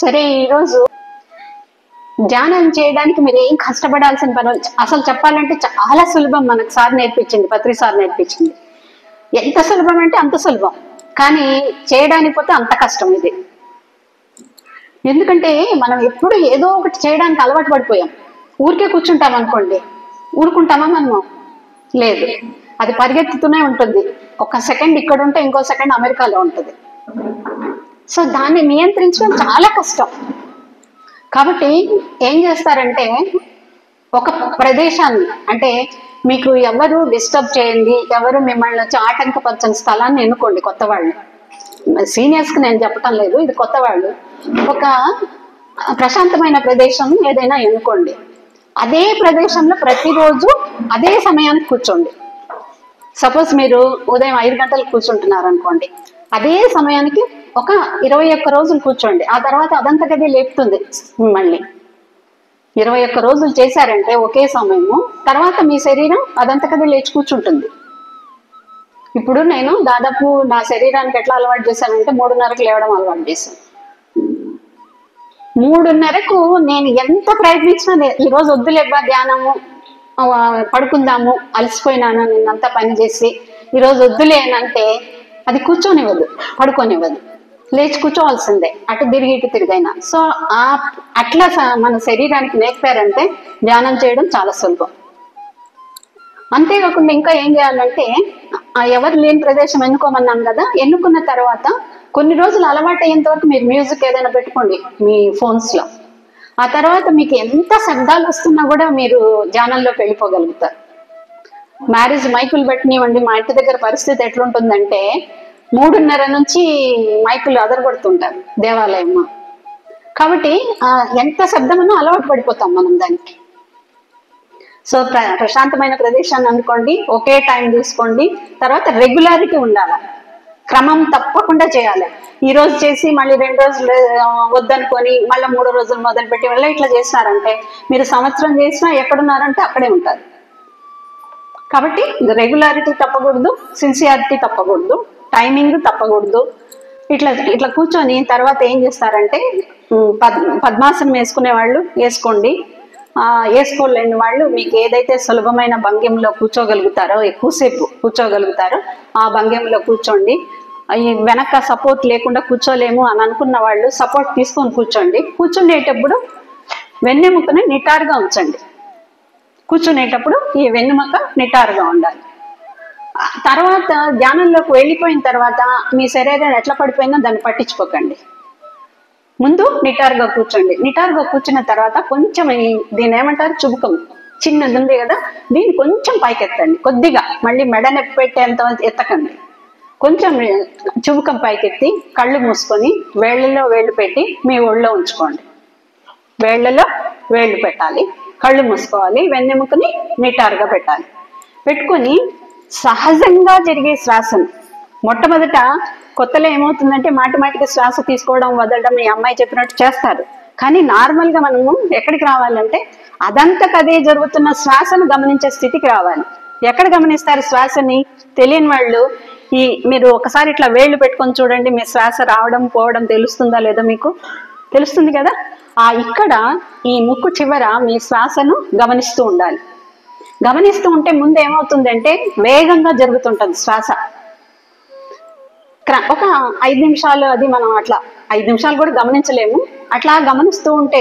సరే, ఈరోజు ధ్యానం చేయడానికి మీరు ఏం కష్టపడాల్సిన పని అసలు చెప్పాలంటే చాలా సులభం. మనకు సార్ నేర్పించింది, పత్రి సార్ నేర్పించింది. ఎంత సులభం అంటే అంత సులభం, కానీ చేయడానికి పోతే అంత కష్టం ఇది. ఎందుకంటే మనం ఎప్పుడు ఏదో ఒకటి చేయడానికి అలవాటు పడిపోయాం. ఊరికే కూర్చుంటాం అనుకోండి, ఊరుకుంటామా మనము? లేదు, అది పరిగెత్తుతూనే ఉంటుంది. ఒక సెకండ్ ఇక్కడ ఉంటే ఇంకో సెకండ్ అమెరికాలో ఉంటుంది. సో దాన్ని నియంత్రించడం చాలా కష్టం. కాబట్టి ఏం చేస్తారంటే, ఒక ప్రదేశాన్ని, అంటే మీకు ఎవరు డిస్టర్బ్ చేయండి, ఎవరు మిమ్మల్ని వచ్చి ఆటంకపరచని స్థలాన్ని ఎన్నుకోండి. కొత్త వాళ్ళు, సీనియర్స్కి నేను చెప్పటం లేదు, ఇది కొత్త వాళ్ళు. ఒక ప్రశాంతమైన ప్రదేశం ఏదైనా ఎన్నుకోండి. అదే ప్రదేశంలో ప్రతిరోజు అదే సమయానికి కూర్చోండి. సపోజ్ మీరు ఉదయం 5 గంటలకు కూర్చుంటున్నారు అనుకోండి, అదే సమయానికి ఒక 21 రోజులు కూర్చోండి. ఆ తర్వాత అదంతకదే లేపుతుంది మిమ్మల్ని. 21 రోజులు చేశారంటే ఒకే సమయము, తర్వాత మీ శరీరం అదంతకదే లేచి కూర్చుంటుంది. ఇప్పుడు నేను దాదాపు నా శరీరానికి ఎట్లా అలవాటు చేశానంటే 3:30కు లేవడం అలవాటు చేశాను. 3:30కు నేను ఎంత ప్రయత్నించినా, ఈరోజు వద్దులేబ్బా ధ్యానము, పడుకుందాము, అలసిపోయినాను నిన్నంతా పని చేసి, ఈరోజు వద్దులేనంటే అది కూర్చొనివ్వదు, పడుకోనివ్వదు, లేచి కూర్చోవలసిందే, అటు తిరిగి ఇటు తిరిగైనా. సో అట్లా మన శరీరానికి నేర్పారంటే ధ్యానం చేయడం చాలా సులభం. అంతేకాకుండా ఇంకా ఏం చేయాలంటే, ఎవరు లేని ప్రదేశం ఎన్నుకోమన్నాం కదా, ఎన్నుకున్న తర్వాత కొన్ని రోజులు అలవాటు అయ్యేంత వరకు మీరు మ్యూజిక్ ఏదైనా పెట్టుకోండి మీ ఫోన్స్లో. ఆ తర్వాత మీకు ఎంత శబ్దాలు వస్తున్నా కూడా మీరు ధ్యానంలోకి వెళ్ళిపోగలుగుతారు. మ్యారేజ్ మైకులు పెట్టినివ్వండి, మా ఇంటి దగ్గర పరిస్థితి ఎట్లుంటుందంటే 3:30 నుంచి మైకులు అదరగొడుతుంటారు దేవాలయంలో. కాబట్టి ఎంత శబ్దమన్నా అలవాటు పడిపోతాం మనం దానికి. సో ప్రశాంతమైన ప్రదేశాన్ని అనుకోండి, ఒకే టైం తీసుకోండి, తర్వాత రెగ్యులారిటీ ఉండాలి, క్రమం తప్పకుండా చేయాలి. ఈ రోజు చేసి మళ్ళీ 2 రోజులు వద్దనుకొని మళ్ళీ 3 రోజులు మొదలుపెట్టి వల్ల ఇట్లా చేసినారంటే మీరు సంవత్సరం చేసినా ఎక్కడున్నారంటే అక్కడే ఉంటారు. కాబట్టి రెగ్యులారిటీ తప్పకూడదు, సిన్సియారిటీ తప్పకూడదు, టైమింగ్ తప్పకూడదు. ఇట్లా కూర్చొని తర్వాత ఏం చేస్తారంటే, పద్మాసనం వేసుకునే వాళ్ళు వేసుకోండి, వేసుకోలేని వాళ్ళు మీకు ఏదైతే సులభమైన భంగిమలో కూర్చోగలుగుతారో, ఎక్కువసేపు కూర్చోగలుగుతారో ఆ భంగిమలో కూర్చోండి. వెనక సపోర్ట్ లేకుండా కూర్చోలేము అని అనుకున్న వాళ్ళు సపోర్ట్ తీసుకొని కూర్చోండి. కూర్చునేటప్పుడు వెన్నెముకని నిటారుగా ఉంచండి. కూర్చునేటప్పుడు ఈ వెన్నెముక నిటారుగా ఉండాలి. తర్వాత ధ్యానంలోకి వెళ్ళిపోయిన తర్వాత మీ శరీరం ఎట్లా పడిపోయిందో దాన్ని పట్టించుకోకండి. ముందు నిటారుగా కూర్చోండి. నిటారుగా కూర్చున్న తర్వాత కొంచెం దీన్ని ఏమంటారు, చుబుకం చిన్నది ఉంది కదా, దీన్ని కొంచెం పైకెత్తండి కొద్దిగా. మళ్ళీ మెడ నొప్పి పెట్టేంత ఎత్తకండి, కొంచెం చుబుకం పైకెత్తి కళ్ళు మూసుకొని వేళ్ళలో వేళ్ళు పెట్టి మీ ఒళ్ళో ఉంచుకోండి. వేళ్లలో వేళ్ళు పెట్టాలి, కళ్ళు మూసుకోవాలి, వెన్నెముకని నిటారుగా పెట్టాలి. పెట్టుకొని సహజంగా జరిగే శ్వాసను, మొట్టమొదట కొత్తలో ఏమవుతుందంటే మాటికి శ్వాస తీసుకోవడం వదలడం మీ అమ్మాయి చెప్పినట్టు చేస్తారు. కానీ నార్మల్గా మనము ఎక్కడికి రావాలంటే అదంతకదే జరుగుతున్న శ్వాసను గమనించే స్థితికి రావాలి. ఎక్కడ గమనిస్తారు శ్వాసని? తెలియని వాళ్ళు మీరు ఒకసారి ఇట్లా వేళ్ళు పెట్టుకొని చూడండి, మీ శ్వాస రావడం పోవడం తెలుస్తుందా లేదా? మీకు తెలుస్తుంది కదా. ఇక్కడ ఈ ముక్కు చివర మీ శ్వాసను గమనిస్తూ ఉండాలి. గమనిస్తూ ఉంటే ముందు ఏమవుతుందంటే వేగంగా జరుగుతుంటుంది శ్వాస. ఒక 5 నిమిషాలు అది మనం అట్లా 5 నిమిషాలు కూడా గమనించలేము. అట్లా గమనిస్తూ ఉంటే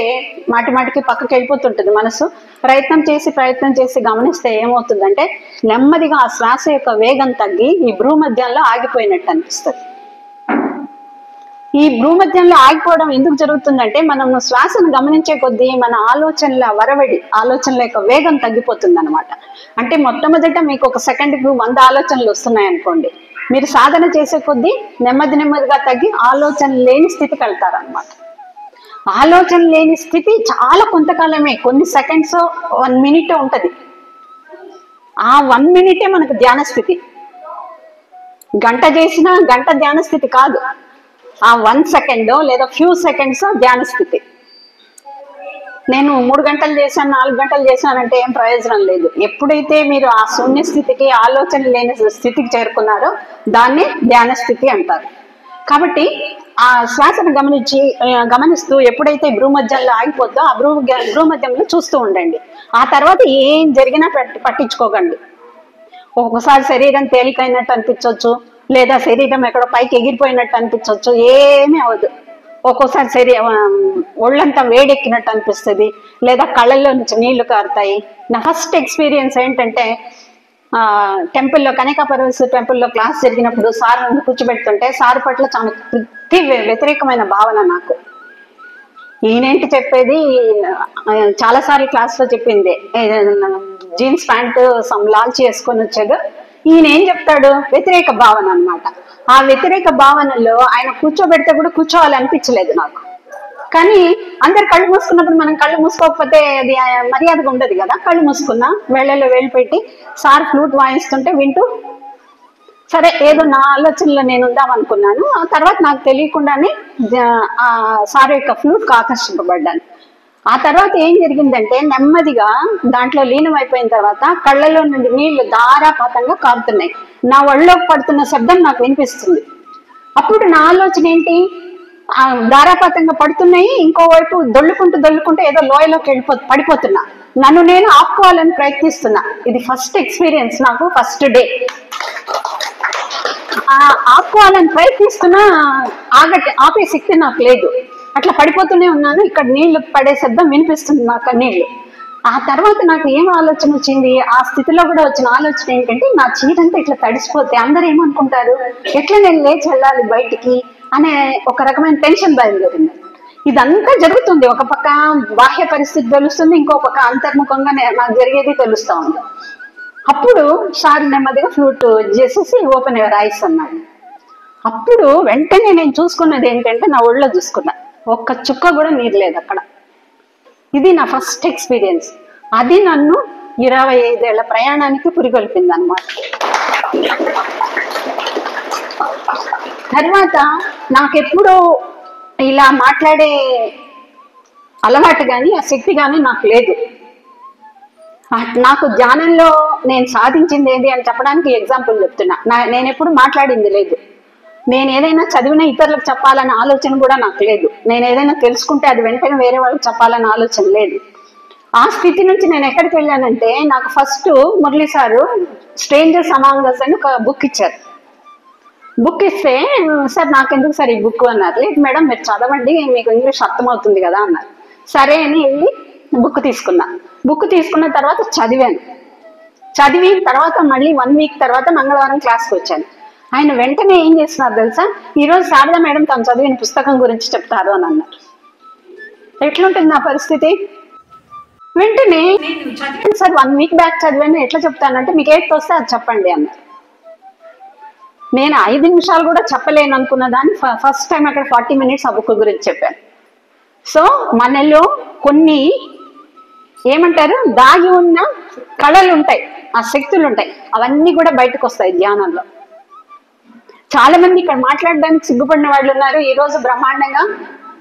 మాటికి పక్కకి వెళ్ళిపోతుంటుంది మనసు. ప్రయత్నం చేసి గమనిస్తే ఏమవుతుందంటే నెమ్మదిగా ఆ శ్వాస యొక్క వేగం తగ్గి ఈ భ్రూమధ్యంలో ఆగిపోయినట్టు అనిపిస్తుంది. ఈ భ్రూమధ్యంలో ఆగిపోవడం ఎందుకు జరుగుతుందంటే మనం శ్వాసను గమనించే కొద్దీ మన ఆలోచనల యొక్క వేగం తగ్గిపోతుంది అనమాట. అంటే మొట్టమొదట మీకు ఒక సెకండ్కి 100 ఆలోచనలు వస్తున్నాయి అనుకోండి, మీరు సాధన చేసే కొద్దీ నెమ్మదిగా తగ్గి ఆలోచన లేని స్థితికి వెళ్తారనమాట. ఆలోచన లేని స్థితి చాలా కొంతకాలమే, కొన్ని సెకండ్స్ 1 మినిట్ ఉంటుంది. ఆ 1 మినిటే మనకు ధ్యాన స్థితి. గంట చేసినా గంట ధ్యాన స్థితి కాదు, ఆ 1 సెకండ్ లేదా ఫ్యూ సెకండ్స్ ధ్యాన స్థితి. నేను 3 గంటలు చేశాను 4 గంటలు చేశానంటే ఏం ప్రయోజనం లేదు. ఎప్పుడైతే మీరు ఆ శూన్య స్థితికి, ఆలోచన లేని స్థితికి చేరుకున్నారో దాన్ని ధ్యాన స్థితి అంటారు. కాబట్టి ఆ శ్వాసను గమనిస్తూ ఎప్పుడైతే భ్రూమధ్యంలో ఆగిపోద్దో ఆ భ్రూమధ్యంలో చూస్తూ ఉండండి. ఆ తర్వాత ఏం జరిగినా పట్టించుకోకండి. ఒక్కొక్కసారి శరీరం తేలికైనట్టు అనిపించవచ్చు, లేదా శరీరం ఎక్కడో పైకి ఎగిరిపోయినట్టు అనిపించవచ్చు, ఏమీ అవ్వదు. ఒక్కోసారి ఒళ్ళంతా వేడెక్కినట్టు అనిపిస్తుంది, లేదా కళ్ళల్లో నుంచి నీళ్లు కారుతాయి. నా ఫస్ట్ ఎక్స్పీరియన్స్ ఏంటంటే టెంపుల్లో కనకాపరమేశ్వర టెంపుల్లో క్లాస్ జరిగినప్పుడు సార్ నన్ను కూర్చోబెడుతుంటే సార్ పట్ల చాలా వ్యతిరేకమైన భావన నాకు. ఈయనేంటి చెప్పేది, చాలాసార్లు క్లాస్లో చెప్పింది, జీన్స్ ప్యాంటు లాల్చి వేసుకొని వచ్చాడు, ఈయన ఏం చెప్తాడు, వ్యతిరేక భావన అనమాట. ఆ వ్యతిరేక భావనలో ఆయన కూర్చోబెడితే కూడా కూర్చోవాలి అనిపించలేదు నాకు. కానీ అందరు కళ్ళు మూసుకున్నప్పుడు మనం కళ్ళు మూసుకోకపోతే అది మర్యాదగా ఉండదు కదా. కళ్ళు మూసుకున్నా, వేళ్ళలో వేలు పెట్టి సార్ ఫ్లూట్ వాయిస్తుంటే వింటూ, సరే ఏదో నా ఆలోచనలో నేను ఉందాం అనుకున్నాను. ఆ తర్వాత నాకు తెలియకుండానే ఆ సార్ యొక్క ఫ్లూట్కి ఆకర్షింపబడ్డాను. ఆ తర్వాత ఏం జరిగిందంటే నెమ్మదిగా దాంట్లో లీనమైపోయిన తర్వాత కళ్ళలో నుండి నీళ్లు ధారాపాతంగా కారుతున్నాయి. నా ఒళ్ళోకి పడుతున్న శబ్దం నాకు వినిపిస్తుంది. అప్పుడు నా ఆలోచన ఏంటి, ధారాపాతంగా పడుతున్నాయి, ఇంకోవైపు దొల్లుకుంటూ ఏదో లోయలోకి పడిపోతున్నా, నన్ను నేను ఆపుకోవాలని ప్రయత్నిస్తున్నా. ఇది ఫస్ట్ ఎక్స్పీరియన్స్ నాకు, ఫస్ట్ డే. ఆపుకోవాలని ప్రయత్నిస్తున్నా, ఆపే శక్తి నాకు లేదు. అట్లా పడిపోతూనే ఉన్నాను. ఇక్కడ నీళ్లు పడే శబ్దం వినిపిస్తుంది నా కన్నీళ్లు. ఆ తర్వాత నాకు ఏం ఆలోచన వచ్చింది, ఆ స్థితిలో కూడా వచ్చిన ఆలోచన ఏంటంటే, నా చీరంతా ఇట్లా తడిసిపోతే అందరూ ఏమనుకుంటారు, ఎట్లా నేను లేచి వెళ్ళాలి బయటికి అనే ఒక రకమైన టెన్షన్ బయలుదేరింది. ఇదంతా జరుగుతుంది, ఒక పక్క బాహ్య పరిస్థితి తెలుస్తుంది, ఇంకో పక్క అంతర్ముఖంగా నాకు జరిగేది తెలుస్తూ ఉంది. అప్పుడు సార్ నెమ్మదిగా ఫ్లూట్ చేసేసి ఓపెన్ యువర్ ఐస్ అన్నాడు. అప్పుడు వెంటనే నేను చూసుకున్నది ఏంటంటే, నా ఒళ్ళో చూసుకున్నా, ఒక్క చుక్క కూడా నీరు లేదు అక్కడ. ఇది నా ఫస్ట్ ఎక్స్పీరియన్స్. అది నన్ను 25 ఏళ్ల ప్రయాణానికి పురిగొల్పింది అన్నమాట. తర్వాత నాకెప్పుడు ఇలా మాట్లాడే అలవాటు కానీ ఆ శక్తి కానీ నాకు లేదు. నాకు ధ్యానంలో నేను సాధించింది ఏంటి అని చెప్పడానికి ఎగ్జాంపుల్ చెప్తున్నా. నేను ఎప్పుడు మాట్లాడింది లేదు. నేను ఏదైనా చదివిన ఇతరులకు చెప్పాలన్న ఆలోచన కూడా నాకు లేదు. నేను ఏదైనా తెలుసుకుంటే అది వెంటనే వేరే వాళ్ళకి చెప్పాలన్న ఆలోచన లేదు. ఆ స్థితి నుంచి నేను ఎక్కడికి వెళ్ళానంటే, నాకు first Murali sir strangers among us అని ఒక బుక్ ఇచ్చారు. బుక్ ఇస్తే, సార్ నాకెందుకు సార్ ఈ బుక్ అన్నారు. లేదు మేడం మీరు చదవండి, మీకు ఇంగ్లీష్ అర్థమవుతుంది కదా అన్నారు. సరే అని వెళ్ళి బుక్ తీసుకున్నా. బుక్ తీసుకున్న తర్వాత చదివిన తర్వాత మళ్ళీ 1 వీక్ తర్వాత మంగళవారం క్లాస్కి వచ్చాను. ఆయన వెంటనే ఏం చేస్తున్నారు తెలుసా, ఈరోజు శారదా మేడం తను చదివిన పుస్తకం గురించి చెప్తారు అని అన్నారు. ఎట్లుంటుంది నా పరిస్థితి? వెంటనే చదివాను సార్, 1 వీక్ బ్యాక్ చదివాను, ఎట్లా చెప్తానంటే మీకు ఏది వస్తే అది చెప్పండి అన్నారు. నేను 5 నిమిషాలు కూడా చెప్పలేను అనుకున్న దాన్ని ఫస్ట్ టైం అక్కడ 40 మినిట్స్ ఆ బుక్ గురించి చెప్పాను. సో మనలో కొన్ని ఏమంటారు, దాగి ఉన్న కళలు ఉంటాయి, ఆ శక్తులు ఉంటాయి, అవన్నీ కూడా బయటకు వస్తాయి ధ్యానంలో. చాలా మంది ఇక్కడ మాట్లాడడానికి సిగ్గుపడిన వాళ్ళు ఉన్నారు, ఈ రోజు బ్రహ్మాండంగా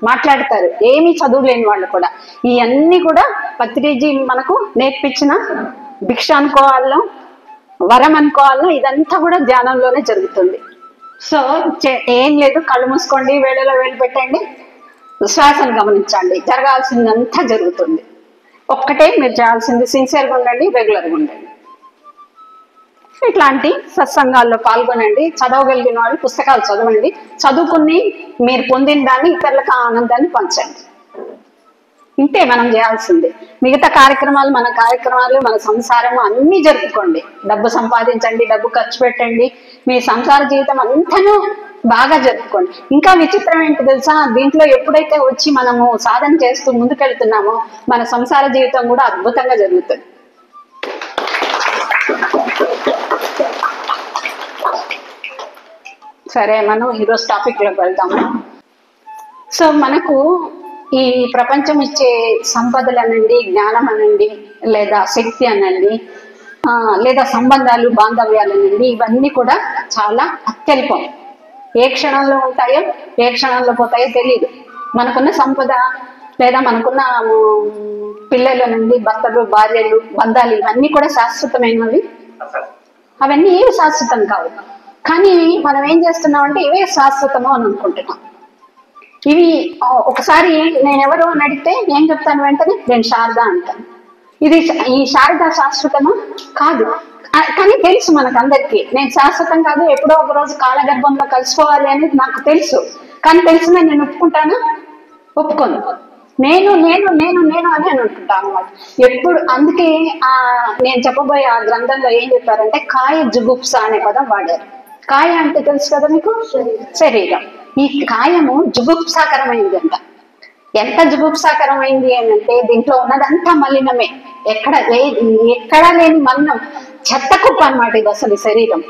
మాట్లాడతారు, ఏమీ చదువు లేని వాళ్ళు కూడా. ఇవన్నీ కూడా పత్రిజీ మనకు నేర్పించిన భిక్ష అనుకోవాలో వరం అనుకోవాలో ఇదంతా కూడా ధ్యానంలోనే జరుగుతుంది. సో ఏం లేదు, కళ్ళు మూసుకోండి, వేళలో వేలు పెట్టండి, శ్వాసను గమనించండి, జరగాల్సిందంతా జరుగుతుంది. ఒక్కటే మీరు చేయాల్సింది, సిన్సియర్గా ఉండండి, రెగ్యులర్గా ఉండండి. ఇట్లాంటి సత్సంగాల్లో పాల్గొనండి. చదవగలిగిన వాళ్ళు పుస్తకాలు చదవండి, చదువుకుని మీరు పొందిన దాన్ని ఇతరులకు ఆనందాన్ని పంచండి. ఇంతే మనం చేయాల్సింది. మిగతా కార్యక్రమాలు మన సంసారము అన్నీ జరుపుకోండి. డబ్బు సంపాదించండి, డబ్బు ఖర్చు పెట్టండి, మీ సంసార జీవితం అంతనూ బాగా జరుపుకోండి. ఇంకా విచిత్రం ఏంటి తెలుసా, దీంట్లో ఎప్పుడైతే వచ్చి మనము సాధన చేస్తూ ముందుకెళ్తున్నామో మన సంసార జీవితం కూడా అద్భుతంగా జరుగుతుంది. సరే, మనం ఈరోజు టాపిక్లోకి వెళ్దాము. సో మనకు ఈ ప్రపంచం ఇచ్చే సంపదలు అనండి, జ్ఞానం అనండి, లేదా శక్తి అనండి, లేదా సంబంధాలు, బాంధవ్యాలు అనండి, ఇవన్నీ కూడా చాలా అత్యల్పం. ఏ క్షణంలో ఉంటాయో ఏ క్షణంలో పోతాయో తెలియదు. మనకున్న సంపద లేదా మనకున్న పిల్లల నుండి భర్తలు, భార్యలు, బంధాలు, ఇవన్నీ కూడా శాశ్వతమైనవి. అవన్నీ ఏవి శాశ్వతం కావు. కానీ మనం ఏం చేస్తున్నాం అంటే ఇవే శాశ్వతము అని అనుకుంటున్నాం. ఇవి ఒకసారి నేను ఎవరు అని అడిగితే ఏం చెప్తాను వెంటనే, నేను శారద అంటాను. ఈ శారద శాశ్వతమా? కాదు. కానీ తెలుసు మనకందరికీ నేను శాశ్వతం కాదు, ఎప్పుడో ఒక రోజు కాలగర్భంలో కలిసిపోవాలి అనేది నాకు తెలుసు. కానీ తెలిసిన నేను ఒప్పుకుంటాను? ఒప్పుకోను. నేను నేను నేను నేను అని అనుకుంటాను అన్నమాట ఎప్పుడు. అందుకే నేను చెప్పబోయే ఆ గ్రంథంలో ఏం చెప్పారంటే కాయ జుగుప్స అనే పదం వాడారు. కాయ అంటే తెలుసు కదా మీకు, శరీరం. ఈ కాయము జుగుప్సాకరమైంది అంట. ఎంత జుగుప్సాకరమైంది అంటే దీంట్లో ఉన్నదంతా మలినమే, ఎక్కడా లేని మలినం, చెత్త కుప్ప అనమాట ఇది అసలు. ఈ శరీరం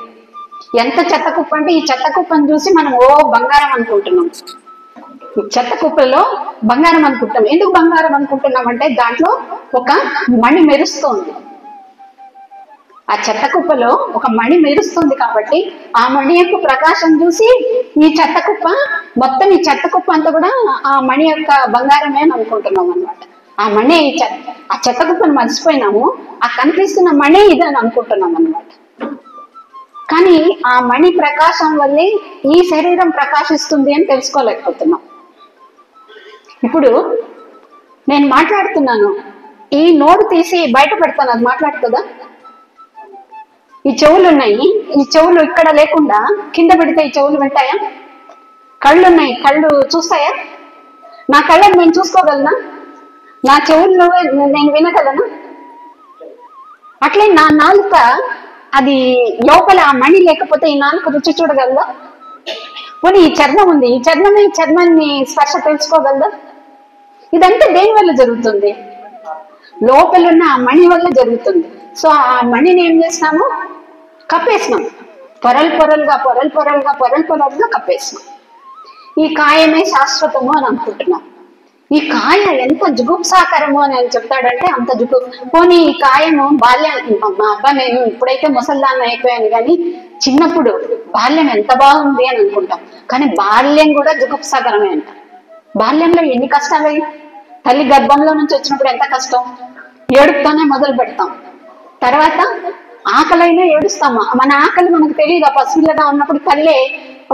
ఎంత చెత్త కుప్ప అంటే ఈ చెత్త కుప్పను చూసి మనం బంగారం అనుకుంటున్నాం. ఈ చెత్త కుప్పలో బంగారం అనుకుంటాం. ఎందుకు బంగారం అనుకుంటున్నాం అంటే దాంట్లో ఒక మణి మెరుస్తుంది. ఆ చెత్త కుప్పలో ఒక మణి మెరుస్తుంది కాబట్టి ఆ మణి యొక్క ప్రకాశం చూసి ఈ చెత్త కుప్ప మొత్తం, ఈ చెత్త కుప్ప అంతా కూడా ఆ మణి యొక్క బంగారమే అని అనుకుంటున్నాం అనమాట. ఆ మణి ఆ చెత్త కుప్పను మర్చిపోయినాము, ఆ కనిపిస్తున్న మణి ఇదని అనుకుంటున్నాం అనమాట. కానీ ఆ మణి ప్రకాశం వల్లే ఈ శరీరం ప్రకాశిస్తుంది అని తెలుసుకోలేకపోతున్నాం. ఇప్పుడు నేను మాట్లాడుతున్నాను, ఈ నోరు తీసి బయట పెడతాను, అది మాట్లాడుతుందా? ఈ చెవులు ఉన్నాయి, ఈ చెవులు ఇక్కడ లేకుండా కింద పెడితే ఈ చెవులు వింటాయా? కళ్ళు ఉన్నాయి, కళ్ళు చూస్తాయా? నా కళ్ళని నేను చూసుకోగలనా? నా చెవుల్లో నేను వినగలనా? అట్లే నా నాలుక, అది లోపల ఆ మణి లేకపోతే ఈ నాలుక రుచి చూడగలదా? పోనీ ఈ చర్మం ఉంది, ఈ చర్మాన్ని స్పర్శ తెలుసుకోగలదా? ఇదంతా దేని వల్ల జరుగుతుంది? లోపలున్న ఆ మణి వల్ల జరుగుతుంది. సో ఆ మణిని ఏం చేసినాము? కప్పేసినాం. పొరలుగా కప్పేసినాం. ఈ కాయమే శాశ్వతము అని అనుకుంటున్నాం. ఈ కాయ ఎంత జుగుప్సాకరము అని ఆయన చెప్తాడంటే అంత పోనీ ఈ కాయము మా అబ్బా నేను ఇప్పుడైతే ముసల్దాన్ని అయిపోయాను, కానీ చిన్నప్పుడు బాల్యం ఎంత బాగుంది అని అనుకుంటాం. కానీ బాల్యం కూడా జుగుప్సాకరమే అంట. బాల్యంలో ఎన్ని కష్టాలు! తల్లి గర్భంలో నుంచి వచ్చినప్పుడు ఎంత కష్టం, ఏడుపుతోనే మొదలు పెడతాం. తర్వాత ఆకలైనా ఏడుస్తామా? మన ఆకలి మనకు తెలియదు. పసిపిల్లగా ఉన్నప్పుడు తల్లే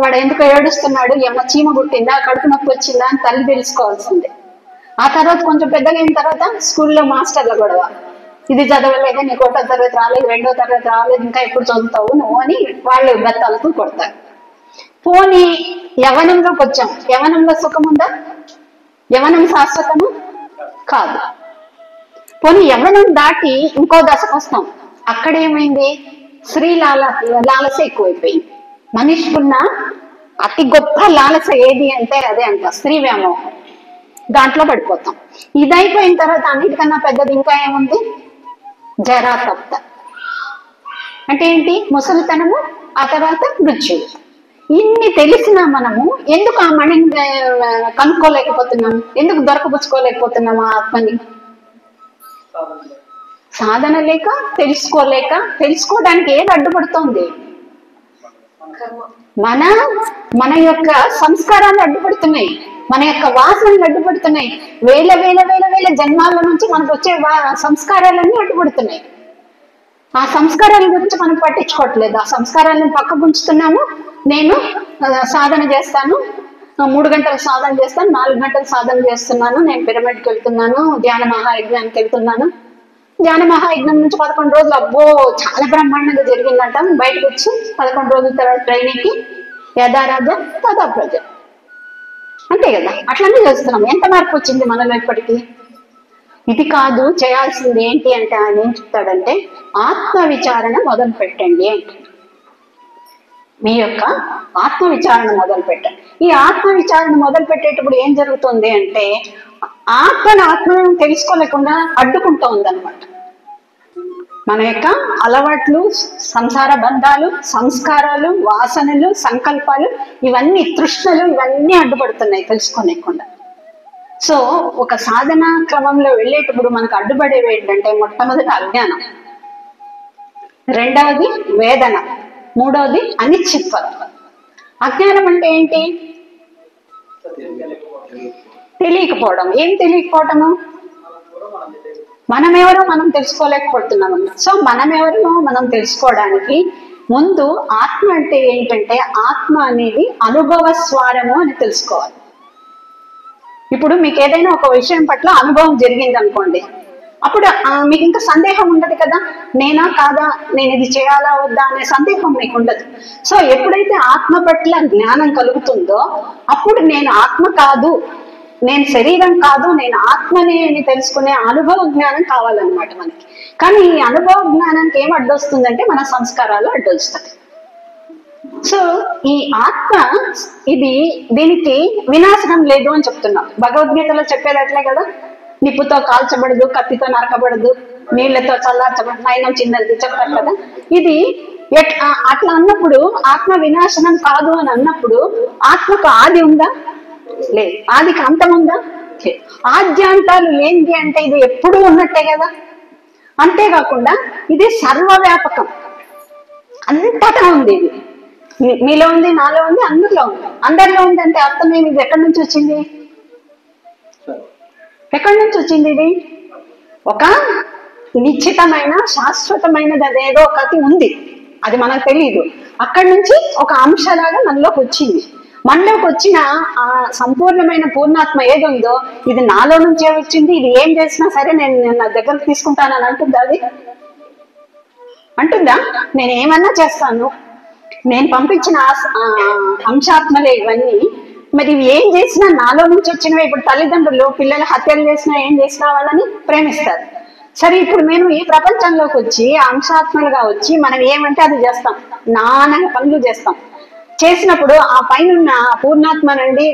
వాడు ఎందుకు ఏడుస్తున్నాడు, ఏమన్నా చీమ పుట్టిందా, కడుపు నొప్పి వచ్చిందా అని తల్లి తెలుసుకోవాల్సిందే. ఆ తర్వాత కొంచెం పెద్దగా అయిన తర్వాత స్కూల్లో మాస్టర్ల గొడవ, ఇది చదవలేదు, నీకు 1వ తరగతి రాలేదు, 2వ తరగతి రాలేదు, ఇంకా ఎప్పుడు చదువుతావు నువ్వు అని వాళ్ళు బెత్తాలతో కొడతారు. పోనీ యవనంలోకి వచ్చాం, యవనంలో సుఖం ఉందా? యవనం శాశ్వతము కాదు. పోనీ యవనం దాటి ఇంకో దశకు వస్తాం, అక్కడేమైంది? స్త్రీ లాలస ఎక్కువైపోయింది. మనిషికున్న అతి గొప్ప లాలస ఏది అంటే అదే అంట, స్త్రీ వ్యామోహం. దాంట్లో పడిపోతాం. ఇది అయిపోయిన తర్వాత అన్నిటికన్నా పెద్దది ఇంకా ఏముంది? జరా తప్త. అంటే ఏంటి? ముసలితనము, ఆ తర్వాత మృత్యువు. ఇన్ని తెలిసినా మనము ఎందుకు ఆ మణిని కనుక్కోలేకపోతున్నాం? ఎందుకు దొరకపుచ్చుకోలేకపోతున్నాం ఆ ఆత్మని? సాధన లేక, తెలుసుకోలేక. తెలుసుకోవడానికి ఏది అడ్డుపడుతోంది? మన యొక్క సంస్కారాలు అడ్డుపడుతున్నాయి, మన యొక్క వాసనలు అడ్డుపడుతున్నాయి. వేల వేల వేల వేల జన్మాల నుంచి మనకు వచ్చే సంస్కారాలన్నీ అడ్డుపడుతున్నాయి. ఆ సంస్కారాల గురించి మనం పట్టించుకోవట్లేదు. ఆ సంస్కారాలను పక్కకు ఉంచుతున్నాము. నేను సాధన చేస్తాను, 3 గంటలు సాధన చేస్తాను, 4 గంటలు సాధన చేస్తున్నాను, నేను పిరమిడ్కి వెళ్తున్నాను, ధ్యాన మహాయజ్ఞానికి వెళ్తున్నాను. ధ్యాన మహాయజ్ఞం నుంచి 11 రోజులు అబ్బో చాలా బ్రహ్మాండంగా జరిగిందంట. బయటకు వచ్చి 11 రోజుల తర్వాత ట్రైనింగ్కి యథారాజ తథా ప్రజ, అంతే కదా. అట్లనే చేస్తున్నాం. ఎంత మార్పు వచ్చింది మనలో ఇప్పటికీ? ఇది కాదు చేయాల్సింది. ఏంటి అంటే ఆయన ఏం చెప్తాడంటే ఆత్మ విచారణ మొదలు పెట్టండి అంటే. మీ యొక్క ఆత్మ విచారణ మొదలు పెట్టండి. ఈ ఆత్మ విచారణ మొదలు పెట్టేటప్పుడు ఏం జరుగుతుంది అంటే ఆత్మను తెలుసుకోలేకుండా అడ్డుకుంటూ ఉందన్నమాట. మన యొక్క అలవాట్లు, సంసార బంధాలు, సంస్కారాలు, వాసనలు, సంకల్పాలు, ఇవన్నీ తృష్ణలు, ఇవన్నీ అడ్డుపడుతున్నాయి తెలుసుకోలేకుండా. సో ఒక సాధన క్రమంలో వెళ్ళేటప్పుడు మనకు అడ్డుపడేవి ఏంటంటే మొట్టమొదటి అజ్ఞానం, రెండవది వేదన, మూడవది అనిశ్చిత్వం. అజ్ఞానం అంటే ఏంటి? తెలియకపోవడం. ఏం తెలియకపోవటము? మనమెవరో మనం తెలుసుకోలేకపోతున్నాం. సో మనమెవరో మనం తెలుసుకోవడానికి ముందు ఆత్మ అంటే ఏంటంటే, ఆత్మ అనేది అనుభవ స్వారము అని తెలుసుకోవాలి. ఇప్పుడు మీకు ఏదైనా ఒక విషయం పట్ల అనుభవం జరిగింది అనుకోండి, అప్పుడు మీకు ఇంకా సందేహం ఉండదు కదా, నేనా కాదా, నేను ఇది చేయాలా వద్దా అనే సందేహం మీకు ఉండదు. సో ఎప్పుడైతే ఆత్మ పట్ల జ్ఞానం కలుగుతుందో అప్పుడు నేను ఆత్మ కాదు, నేను శరీరం కాదు, నేను ఆత్మనే అని తెలుసుకునే అనుభవ జ్ఞానం కావాలన్నమాట మనకి. కానీ ఈ అనుభవ జ్ఞానానికి ఏం అడ్డొస్తుందంటే మన సంస్కారాలు అడ్డొస్తాయి. సో ఈ ఆత్మ దీనికి వినాశనం లేదు అని చెప్తున్నాం. భగవద్గీతలో చెప్పేది అట్లే కదా, నిప్పుతో కాల్చబడదు, కత్తితో నరకబడదు, నీళ్లతో చల్లార్చబడదు, నయనం చిన్నది చెప్తారు కదా. ఇది అట్లా అన్నప్పుడు ఆత్మ వినాశనం కాదు అని అన్నప్పుడు ఆత్మకు ఆది ఉందా? లేదు. ఆదికి అంతం ఉందా? లేదు. ఆద్యాంతాలు లేనిది అంటే ఇది ఎప్పుడూ ఉన్నట్టే కదా. అంతేకాకుండా ఇది సర్వవ్యాపకం, అంతటా ఉంది. ఇది మీలో ఉంది, నాలో ఉంది, అందరిలో ఉంది. అందరిలో ఉంది అంటే అర్థం ఏమి? ఇది ఎక్కడి నుంచి వచ్చింది? ఎక్కడి నుంచి వచ్చింది? ఇది ఒక నిశ్చితమైన శాశ్వతమైనది, అదేదో ఒకటి ఉంది, అది మనకు తెలియదు. అక్కడి నుంచి ఒక అంశలాగా మనలోకి వచ్చింది. మనలోకి వచ్చిన ఆ సంపూర్ణమైన పూర్ణాత్మ ఏది ఉందో ఇది నాలో నుంచే వచ్చింది. ఇది ఏం చేసినా సరే నేను నా దగ్గరకు తీసుకుంటానని అంటుందా? అది అంటుందా? నేను ఏమన్నా చేస్తాను, నేను పంపించిన అంశాత్మలే ఇవన్నీ. మరి ఇవి ఏం చేసినా నాలో నుంచి వచ్చినవే. ఇప్పుడు తల్లిదండ్రులు పిల్లలు హత్యలు చేసినా ఏం చేసినా వాళ్ళని ప్రేమిస్తారు. సరే, ఇప్పుడు మేము ఈ ప్రపంచంలోకి వచ్చి అంశాత్మలుగా వచ్చి మనం ఏమంటే అది చేస్తాం, నానా పనులు చేస్తాం. చేసినప్పుడు ఆ పైన పూర్ణాత్మ అనండి,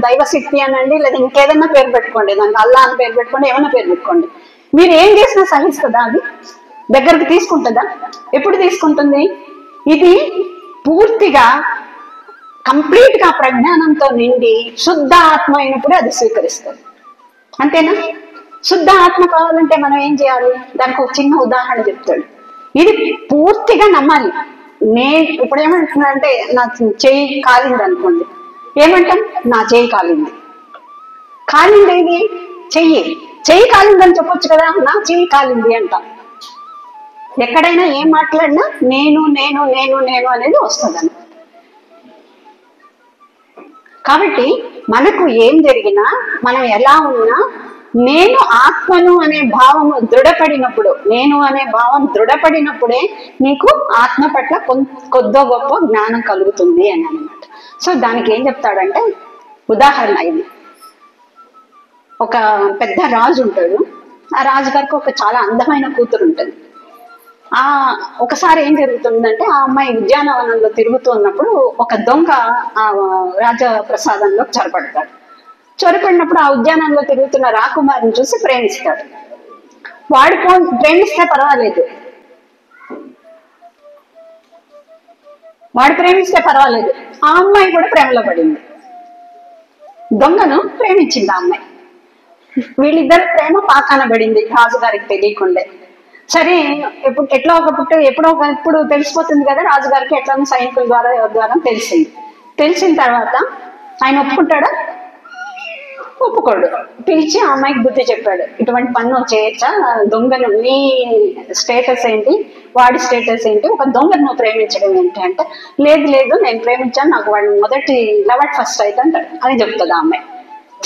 దైవశక్తి అనండి, లేదా ఇంకేదన్నా పేరు పెట్టుకోండి, దానికి అల్లా అని పేరు పెట్టుకోండి, ఏమన్నా పేరు పెట్టుకోండి, మీరు ఏం చేసినా సహిస్తుందా? అది దగ్గరకు తీసుకుంటుందా? ఎప్పుడు తీసుకుంటుంది? ఇది పూర్తిగా కంప్లీట్ గా ప్రజ్ఞానంతో నిండి శుద్ధ ఆత్మ అయినప్పుడు అది స్వీకరిస్తుంది. అంతేనా? శుద్ధ ఆత్మ కావాలంటే మనం ఏం చేయాలి? దానికి ఒక చిన్న ఉదాహరణ చెప్తాడు. ఇది పూర్తిగా నమ్మాలి. ఇప్పుడు ఏమంటున్నా అంటే, నా చెయ్యి కాలింది అనుకోండి, ఏమంటాం? నా చెయ్యి కాలింది. కాలింది ఇది చెయ్యి కాలిందని చెప్పొచ్చు కదా, నా చెయ్యి కాలింది అంటాం. ఎక్కడైనా ఏం మాట్లాడినా నేను నేను నేను నేను అనేది వస్తుందని. కాబట్టి మనకు ఏం జరిగినా, మనం ఎలా ఉన్నా, నేను ఆత్మను అనే భావము దృఢపడినప్పుడు, నేను అనే భావం దృఢపడినప్పుడే నీకు ఆత్మ పట్ల కొద్దో గొప్ప జ్ఞానం కలుగుతుంది అని అన్నమాట. సో దానికి ఏం చెప్తాడంటే, ఉదాహరణ ఇది. ఒక పెద్ద రాజు ఉంటాడు. ఆ రాజుగారికి ఒక చాలా అందమైన కూతురు ఉంటుంది. ఒకసారి ఏం జరుగుతుందంటే, ఆ అమ్మాయి ఉద్యానవనంలో తిరుగుతూ ఉన్నప్పుడు ఒక దొంగ ఆ రాజప్రసాదంలో చొరబడతాడు. చొరబడినప్పుడు ఆ ఉద్యానంలో తిరుగుతున్న రాకుమారిని చూసి ప్రేమిస్తాడు. వాడు ప్రేమిస్తే పర్వాలేదు, ఆ అమ్మాయి కూడా ప్రేమలో పడింది. దొంగను ప్రేమించింది ఆ అమ్మాయి. వీళ్ళిద్దరు ప్రేమ పాకాన పడింది రాజుగారికి తెలియకుండా. సరే, ఎప్పుడో ఒకప్పుడు తెలిసిపోతుంది కదా రాజుగారికి, ఎట్లా సైనికుల ద్వారా తెలిసిన తర్వాత ఆయన ఒప్పుకుంటాడా? ఒప్పుకోడు. పిలిచి ఆ అమ్మాయికి బుద్ధి చెప్పాడు, ఇటువంటి పన్ను చేయొచ్చా? దొంగను, నీ స్టేటస్ ఏంటి, వాడి స్టేటస్ ఏంటి, ఒక దొంగను నువ్వు ప్రేమించడం ఏంటి అంటే, లేదు నేను ప్రేమించాను, నాకు వాడిని మొదటి లవ్ అట్ ఫస్ట్ సైట్ అంటాడు అని చెప్తుంది ఆ అమ్మాయి.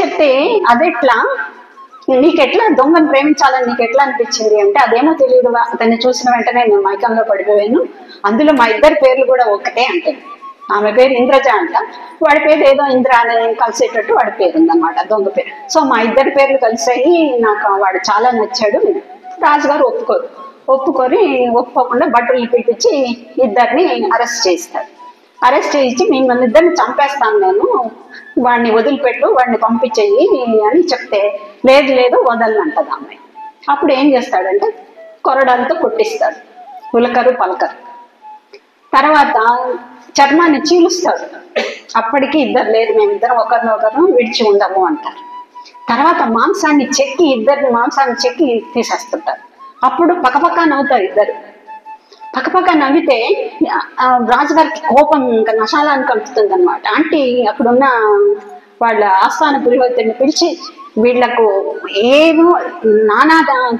చెప్తే అదెట్లా, నీకెట్లా దొంగను ప్రేమించాలని నీకు ఎట్లా అనిపించింది అంటే, అదేమో తెలియదు, అతన్ని చూసిన వెంటనే నేను మైకంలో పడిపోయాను, అందులో మా ఇద్దరి పేర్లు కూడా ఒకటే అంటుంది. ఆమె పేరు ఇంద్రజ అంట, వాడి పేరు ఏదో ఇంద్ర అని కలిసేటట్టు వాడి పేరు ఉందన్నమాట, దొంగ పేరు. సో మా ఇద్దరి పేర్లు కలిసాయి, నాకు వాడు చాలా నచ్చాడు. రాజుగారు ఒప్పుకోకుండా బట్టలు పిలిపించి ఇద్దరిని అరెస్ట్ చేయిస్తాడు. అరెస్ట్ చేయించి, మిమ్మల్ని ఇద్దరిని చంపేస్తాను నేను, వాడిని వదిలిపెట్టు, వాడిని పంపించేయి అని చెప్తే, లేదు వదలని అంటది అమ్మాయి. అప్పుడు ఏం చేస్తాడంటే కొరడాలతో కొట్టిస్తాడు, ఉలకరు పలకరు. తర్వాత చర్మాన్ని చీలుస్తాడు. అప్పటికి ఇద్దరు లేదు, మేమిద్దరం ఒకరినొకరు విడిచి ఉండము అంటారు. తర్వాత ఇద్దరిని మాంసాన్ని చెక్కి తీసేస్తుంటారు. అప్పుడు పక్కపక్క నవ్వుతారు ఇద్దరు. పక్కపక్క నవ్వితే రాజుగారికి కోపం ఇంకా నశాలాన్ని కలుపుతుంది అనమాట. అంటే అక్కడున్న వాళ్ళ ఆస్థాన పురోహితుడిని పిలిచి, వీళ్లకు ఏమో నానా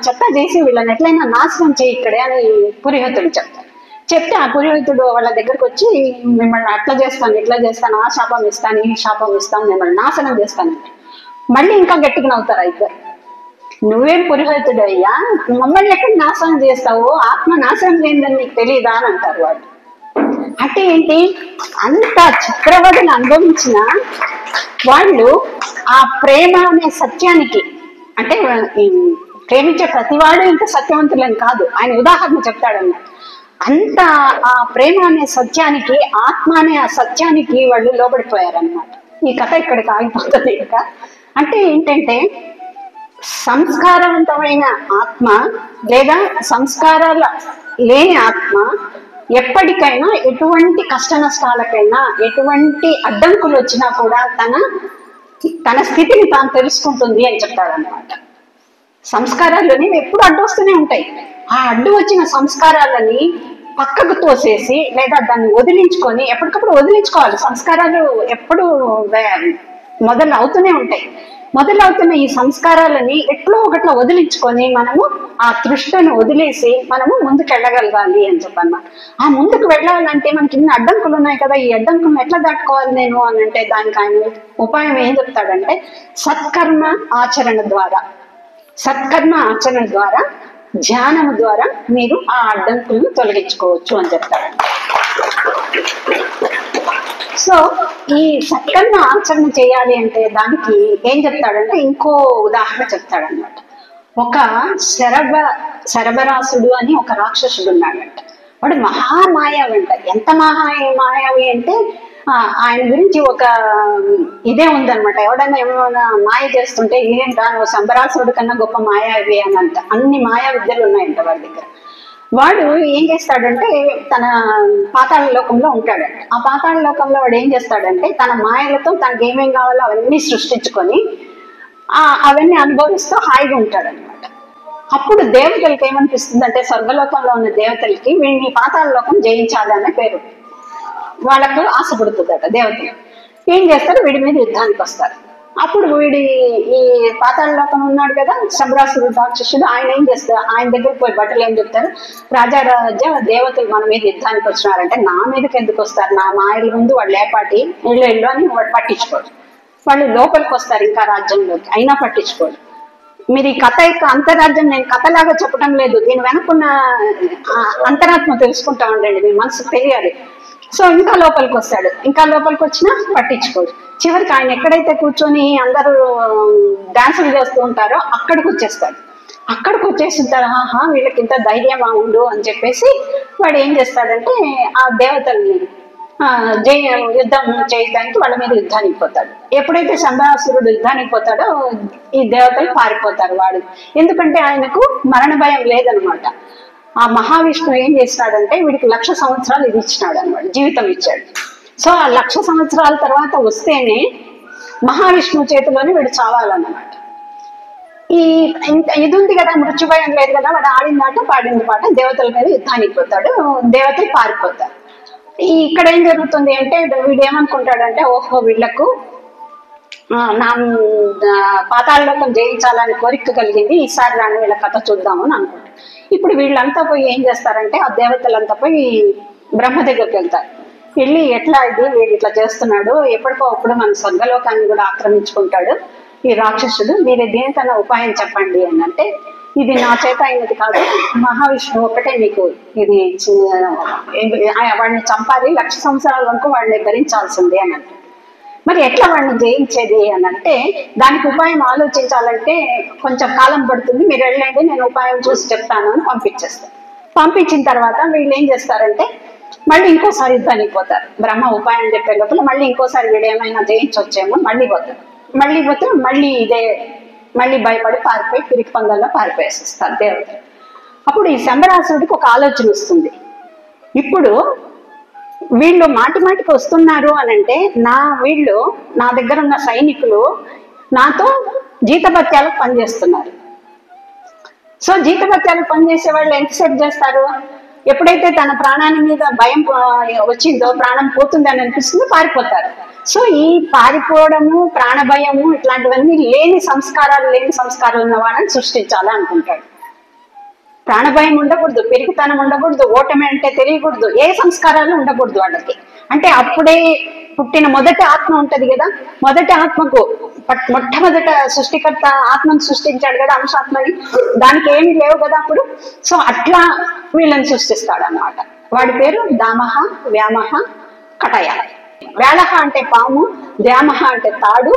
చెత్త చేసి వీళ్ళని ఎట్లయినా నాశనం చేయి ఇక్కడే అని పురోహితుడు చెప్తారు. చెప్తే ఆ పురోహితుడు వాళ్ళ దగ్గరకు వచ్చి మిమ్మల్ని అట్లా చేస్తాను, ఇట్లా చేస్తాను, ఆ శాపం ఇస్తాను, ఈ శాపం ఇస్తాను, మిమ్మల్ని నాశనం చేస్తానంటే మళ్ళీ ఇంకా గట్టిగా నవ్వుతారు ఇద్దరు. నువ్వేం పురోహితుడు అయ్యా, మమ్మల్ని ఎక్కడ నాశనం చేస్తావు, ఆత్మ నాశనం లేదని నీకు తెలియదా అని అంటారు వాళ్ళు. అంటే ఏంటి, అంత చక్రవర్తిని అనుభవించిన వాళ్ళు ఆ ప్రేమ అనే సత్యానికి, అంటే ప్రేమించే ప్రతివాడు ఇంత సత్యవంతులని కాదు, ఆయన ఉదాహరణ చెప్తాడన్నమాట. అంత ఆ ప్రేమ అనే సత్యానికి, ఆత్మ అనే ఆ సత్యానికి వాళ్ళు లోబడిపోయారనమాట. ఈ కథ ఇక్కడికి ఆగిపోతుంది. ఇంకా అంటే ఏంటంటే, సంస్కారవంతమైన ఆత్మ లేదా సంస్కారాల లేని ఆత్మ ఎప్పటికైనా ఎటువంటి కష్ట నష్టాలకైనా, ఎటువంటి అడ్డంకులు వచ్చినా కూడా తన స్థితిని తాను తెలుసుకుంటుంది అని చెప్తాడనమాట. సంస్కారాలని ఎప్పుడు అడ్డు వస్తూనే ఉంటాయి. ఆ అడ్డు వచ్చిన సంస్కారాలని పక్కకు తోసేసి లేదా దాన్ని వదిలించుకొని, ఎప్పటికప్పుడు వదిలించుకోవాలి. సంస్కారాలు ఎప్పుడు మొదలు అవుతూనే ఉంటాయి. మొదలవుతున్న ఈ సంస్కారాలని ఎట్లో ఒకట్లా వదిలించుకొని మనము ఆ తృష్ణను వదిలేసి మనము ముందుకు వెళ్ళగలగాలి అని చెప్పన్నమాట. ఆ ముందుకు వెళ్ళాలంటే మనకి ఇన్ని అడ్డంకులు ఉన్నాయి కదా, ఈ అడ్డంకులను ఎట్లా దాటుకోవాలి నేను అని అంటే దానికి ఆయన ఉపాయం ఏం చెప్తాడంటే, సత్కర్మ ఆచరణ ద్వారా, ధ్యానము ద్వారా మీరు ఆ అడ్డంకులను తొలగించుకోవచ్చు అని చెప్తాడు. సో ఈ సత్కర్మ ఆచరణ చేయాలి అంటే దానికి ఏం చెప్తాడంటే ఇంకో ఉదాహరణ చెప్తాడనమాట. ఒక శరభరాసుడు అని ఒక రాక్షసుడు ఉన్నాడంట. వాడు మహామాయావి అంట. ఎంత మాయావి అంటే ఆయన గురించి ఒక ఇదే ఉందనమాట. ఎవడన్నా ఏమైనా మాయ చేస్తుంటే ఏంటా నువ్వు శంబరాసురుడు కన్నా గొప్ప మాయావి అని అంట. అన్ని మాయా విద్యలు ఉన్నాయంట వాడి దగ్గర. వాడు ఏం చేస్తాడంటే తన పాతాళ లోకంలో ఉంటాడంట. ఆ పాతాళ లోకంలో వాడు ఏం చేస్తాడంటే తన మాయలతో తనకి ఏమేం కావాలో అవన్నీ సృష్టించుకొని అవన్నీ అనుభవిస్తూ హాయిగా ఉంటాడనమాట. అప్పుడు దేవతలకి ఏమనిపిస్తుంది అంటే, స్వర్గలోకంలో ఉన్న దేవతలకి వీడిని పాతాళ లోకం జయించాలనే పేరు వాళ్ళకు ఆశపడుతుందట. దేవతలు ఏం చేస్తారు, వీడి మీద యుద్ధానికి వస్తారు. అప్పుడు వీడి ఈ పాతాళ లోకం ఉన్నాడు కదా శంబరాసురుడు రాక్షసుడు, ఆయన ఏం చేస్తారు, ఆయన దగ్గరికి పోయి బట్టలు ఏం చెప్తారు, రాజారాజా దేవతలు మన మీద యుద్ధానికి వచ్చినారంటే నా మీదకి ఎందుకు వస్తారు, నా మాయల ముందు వాళ్ళు లేపాటి ఇళ్ళు అని వాడు పట్టించుకోడు. వాళ్ళు లోపలికి వస్తారు ఇంకా రాజ్యంలోకి, అయినా పట్టించుకోడు. మీరు ఈ కథ యొక్క అంతరాజ్యం నేను కథలాగా చెప్పడం లేదు, దీని వెనుకున్న అంతరాత్మ తెలుసుకుంటా ఉండండి, మీ మనసుకు తెలియాలి. సో ఇంకా లోపలికి వస్తాడు, ఇంకా లోపలికి వచ్చినా పట్టించుకోడు. చివరికి ఆయన ఎక్కడైతే కూర్చొని అందరూ డాన్సులు చేస్తూ ఉంటారో అక్కడికి వచ్చేస్తాడు. అక్కడికి వచ్చేస్తుంటారు, ఆహా వీళ్ళకి ఇంత ధైర్యమా ఉండు అని చెప్పేసి వాడు ఏం చేస్తాడంటే ఆ దేవతల్ని యుద్ధం చేయడానికి వాళ్ళ మీద యుద్ధానికి పోతాడు. ఎప్పుడైతే శంబరాసురుడు యుద్ధానికి పోతాడో ఈ దేవతలు పారిపోతారు వాడు, ఎందుకంటే ఆయనకు మరణ భయం లేదనమాట. ఆ మహావిష్ణువు ఏం చేసినాడంటే వీడికి 1,00,000 సంవత్సరాలు ఇది ఇచ్చినాడు అనమాట, జీవితం ఇచ్చాడు. సో ఆ 1,00,000 సంవత్సరాల తర్వాత వస్తేనే మహావిష్ణువు చేతిలోనే వీడు చావాలన్నమాట. ఇది ఉంది కదా, మృత్యుభయం లేదు కదా, వాడు ఆడిందాట పాడింది పాట, దేవతల మీద యుద్ధానికి పోతాడు, దేవతలు పారిపోతారు. ఇక్కడ ఏం జరుగుతుంది అంటే వీడు ఏమనుకుంటాడంటే, ఓహో వీళ్లకు నా పాతాళలోకం జయించాలని కోరిక కలిగింది, ఈసారి రాని వీళ్ళ కథ చూద్దాము అని అనుకుంటాడు. ఇప్పుడు వీళ్ళంతా పోయి ఏం చేస్తారంటే ఆ దేవతలంతా పోయి బ్రహ్మ దగ్గరికి వెళ్తారు. వెళ్ళి ఎట్లా ఇది వీడు ఇట్లా చేస్తున్నాడు, ఎప్పటికో అప్పుడు మన స్వర్గలోకాన్ని కూడా ఆక్రమించుకుంటాడు ఈ రాక్షసుడు, మీరు దేనికన్నా ఉపాయం చెప్పండి అని అంటే, ఇది నా చేత అయినది కాదు, మహావిష్ణువు ఒకటే మీకు ఇది వాడిని చంపాలి, 1,00,000 సంవత్సరాల వరకు వాడిని భరించాల్సిందే అని అంటాడు. మరి ఎట్లా వాడిని జయించేది అని అంటే దానికి ఉపాయం ఆలోచించాలంటే కొంచెం కాలం పడుతుంది, మీరు వెళ్ళండి నేను ఉపాయం చూసి చెప్తాను అని పంపించేస్తాను. పంపించిన తర్వాత వీళ్ళు ఏం చేస్తారంటే మళ్ళీ ఇంకోసారి యుద్ధానికి పోతారు. బ్రహ్మ ఉపాయం చెప్పే లోపల మళ్ళీ ఇంకోసారి వీడు ఏమైనా జయించొచ్చేమో మళ్ళీ పోతారు. మళ్ళీ పోతే మళ్ళీ భయపడి పారిపోయి పిరికి పందల్లో పారిపోయేస్తారు దేవతలు. అప్పుడు ఈ శంబరాసుడికి ఒక ఆలోచన వస్తుంది, ఇప్పుడు వీళ్ళు మాటికి వస్తున్నారు అని అంటే వీళ్ళు నా దగ్గర ఉన్న సైనికులు నాతో జీతభత్యాలకు పనిచేస్తున్నారు. సో జీతభత్యాలకు పనిచేసే వాళ్ళు ఎంతసేపు చేస్తారు, ఎప్పుడైతే తన ప్రాణాన్ని మీద భయం వచ్చిందో, ప్రాణం పోతుంది అని అనిపిస్తుందో పారిపోతారు. సో ఈ పారిపోవడము, ప్రాణ భయము ఇట్లాంటివన్నీ లేని సంస్కారాలు ఉన్న వాళ్ళని సృష్టించాలి అనుకుంటాడు. ప్రాణభయం ఉండకూడదు, పెరిగితనం ఉండకూడదు, ఓటమి అంటే తెలియకూడదు, ఏ సంస్కారాలు ఉండకూడదు వాళ్ళకి. అంటే అప్పుడే పుట్టిన మొదటి ఆత్మ ఉంటది కదా, మొదటి ఆత్మకు మొట్టమొదట సృష్టికర్త ఆత్మను సృష్టించాడు కదా, అంశాత్మని, దానికి ఏమి లేవు కదా అప్పుడు. సో అట్లా వీళ్ళని సృష్టిస్తాడు అన్నమాట. వాడి పేరు దామహ, వ్యామహ, కటయ. వ్యాళహ అంటే పాము, ద్యామహ అంటే తాడు,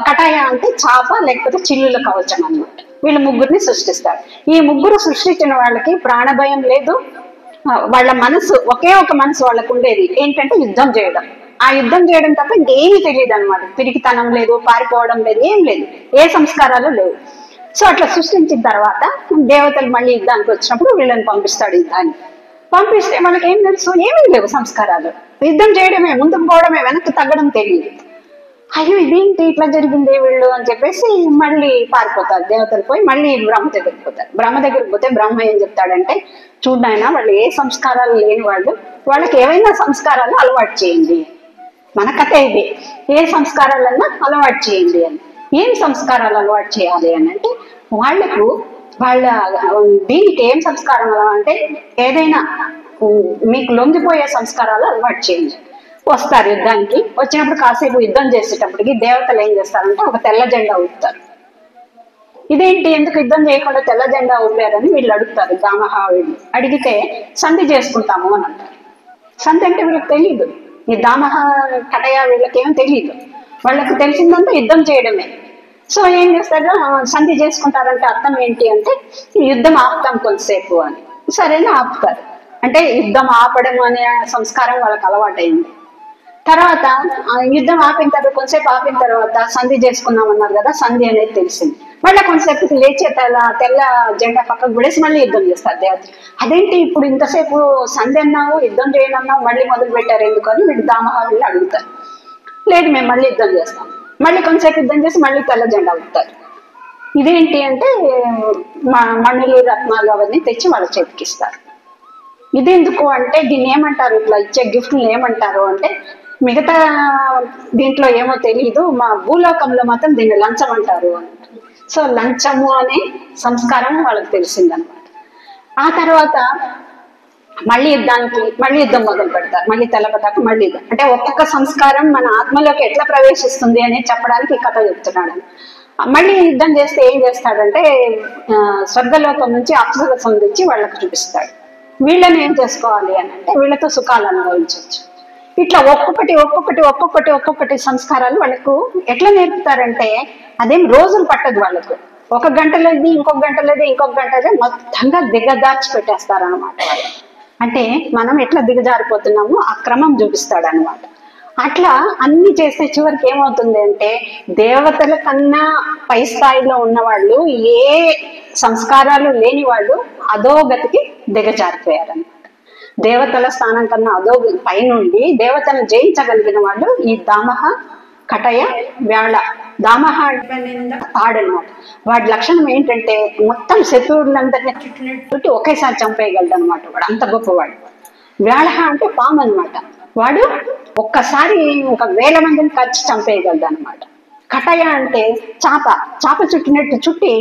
కటయ అంటే చాప లేకపోతే చిల్లుల కవచం అన్నమాట. వీళ్ళు ముగ్గురిని సృష్టిస్తారు. ఈ ముగ్గురు సృష్టించిన వాళ్ళకి ప్రాణభయం లేదు. వాళ్ళ మనసు ఒకే ఒక మనసు వాళ్ళకు ఉండేది ఏంటంటే యుద్ధం చేయడం. ఆ యుద్ధం చేయడం తప్ప ఇంకేమీ తెలియదు అనమాట. పిరికితనం లేదు, పారిపోవడం లేదు, ఏం లేదు, ఏ సంస్కారాలు లేవు. సో అట్లా సృష్టించిన తర్వాత దేవతలు మళ్ళీ యుద్ధానికి వచ్చినప్పుడు వీళ్ళని పంపిస్తాడు. యుద్ధాన్ని పంపిస్తే మనకి ఏం తెలుసు, ఏమీ లేవు సంస్కారాలు. యుద్ధం చేయడమే, ముందుకు పోవడమే, వెనక్కి తగ్గడం తెలియదు. అయ్యో ఇదేంటి ఇట్లా జరిగింది వీళ్ళు అని చెప్పేసి మళ్ళీ పారిపోతారు. దేవతలు పోయి మళ్ళీ బ్రహ్మ దగ్గరికి పోతారు. బ్రహ్మ దగ్గరికి పోతే బ్రహ్మ ఏం చెప్తాడంటే, చూడైనా వాళ్ళు ఏ సంస్కారాలు లేని వాళ్ళు, వాళ్ళకి ఏవైనా సంస్కారాలు అలవాటు చేయండి. మన కథ ఇది, ఏ సంస్కారాలన్నా అలవాటు చేయండి అని. ఏం సంస్కారాలు అలవాటు చేయాలి అని అంటే, వాళ్లకు వాళ్ళ దీనికి ఏం సంస్కారం అలా అంటే, ఏదైనా మీకు లొంగిపోయే సంస్కారాలు అలవాటు చేయండి. వస్తారు యుద్ధానికి. వచ్చినప్పుడు కాసేపు యుద్ధం చేసేటప్పటికి దేవతలు ఏం చేస్తారంటే ఒక తెల్ల జెండా ఊపుతారు. ఇదేంటి, ఎందుకు యుద్ధం చేయకుండా తెల్ల జెండా ఊపారని వీళ్ళు అడుగుతారు. దామహ వీళ్ళు అడిగితే సంధి చేసుకుంటాము అని అంటారు. సంధి అంటే వీళ్ళకి తెలియదు. ఈ దామహ, కటయ వీళ్ళకేం తెలియదు. వాళ్ళకి తెలిసిందంతా యుద్ధం చేయడమే. సో ఏం చేస్తారు, సంధి చేసుకుంటారంటే అర్థం ఏంటి అంటే యుద్ధం ఆపుతాం కొంతసేపు అని. సరేనా ఆపుతారు. అంటే యుద్ధం ఆపడం అనే సంస్కారం వాళ్ళకి అలవాటైంది. తర్వాత యుద్ధం ఆపిన తర్వాత కొంతసేపు ఆపిన తర్వాత సంధి చేసుకున్నామన్నారు కదా, సంధి అనేది తెలిసింది. మళ్ళీ కొంతసేపు లేచే తెల్ల జెండా పక్కకు పడేసి మళ్ళీ యుద్ధం చేస్తారు దేవతలు. అదేంటి ఇప్పుడు ఇంతసేపు సంధి అన్నావు, యుద్ధం చేయనన్నావు, మళ్ళీ మొదలు పెట్టారు ఎందుకు అని వీళ్ళు దామహ వీళ్ళు అడుగుతారు. లేదు మేము మళ్ళీ యుద్ధం చేస్తాం. మళ్ళీ కొంతసేపు యుద్ధం చేసి మళ్ళీ తెల్ల జెండా ఊపుతారు. ఇదేంటి అంటే మణులు, రత్నాలు అవన్నీ తెచ్చి వాళ్ళ చేతికిస్తారు. ఇదెందుకు అంటే దీన్ని ఏమంటారు, ఇట్లా ఇచ్చే గిఫ్ట్లు ఏమంటారు అంటే, మిగతా దీంట్లో ఏమో తెలియదు, మా భూలోకంలో మాత్రం దీన్ని లంచం అంటారు అని. సో లంచము అనే సంస్కారం వాళ్ళకి తెలిసిందనమాట. ఆ తర్వాత మళ్ళీ యుద్ధం మొదలు పెడతారు. మళ్ళీ తెల్లపతాక మళ్ళీ యుద్ధం. అంటే ఒక్కొక్క సంస్కారం మన ఆత్మలోకి ఎట్లా ప్రవేశిస్తుంది అని చెప్పడానికి ఈ కథ చెప్తున్నాడు. మళ్ళీ యుద్ధం చేస్తే ఏం చేస్తాడంటే స్వర్గలోకం నుంచి అప్సరసం తెచ్చి వాళ్ళకి చూపిస్తాడు. వీళ్ళని ఏం చేసుకోవాలి అని అంటే వీళ్ళతో సుఖాలు అనుభవించవచ్చు. ఇట్లా ఒక్కొక్కటి సంస్కారాలు వాళ్ళకు ఎట్లా నేర్పుతారంటే, అదేం రోజులు పట్టదు వాళ్ళకు. ఒక గంటలోది ఇంకొక గంటలోది ఇంకొక గంటలో మొత్తంగా దిగజార్చి పెట్టేస్తారు అనమాట వాళ్ళు. అంటే మనం ఎట్లా దిగజారిపోతున్నామో ఆ క్రమం చూపిస్తాడు అనమాట. అట్లా అన్ని చేస్తే చివరికి ఏమవుతుంది అంటే, దేవతల కన్నా పై స్థాయిలో ఉన్నవాళ్ళు, ఏ సంస్కారాలు లేని వాళ్ళు అధోగతికి దిగజారిపోయారన్నమాట. దేవతల స్థానం కన్నా పైనుండి దేవతలను జయించగలిగిన వాళ్ళు ఈ దామహ, కటయ, వ్యాళ. దామహ అంటే తాడనమాట. వాడి లక్షణం ఏంటంటే మొత్తం శత్రువులందరినీ చుట్టూ ఒకేసారి చంపేయగలడు అనమాట. వాడు అంత గొప్పవాడు. వ్యాళ అంటే పాము అనమాట. వాడు ఒక్కసారి 1000 మందిని ఖర్చు చంపేయగలడు అనమాట. కటయ అంటే చాప చుట్టినట్టు చుట్టి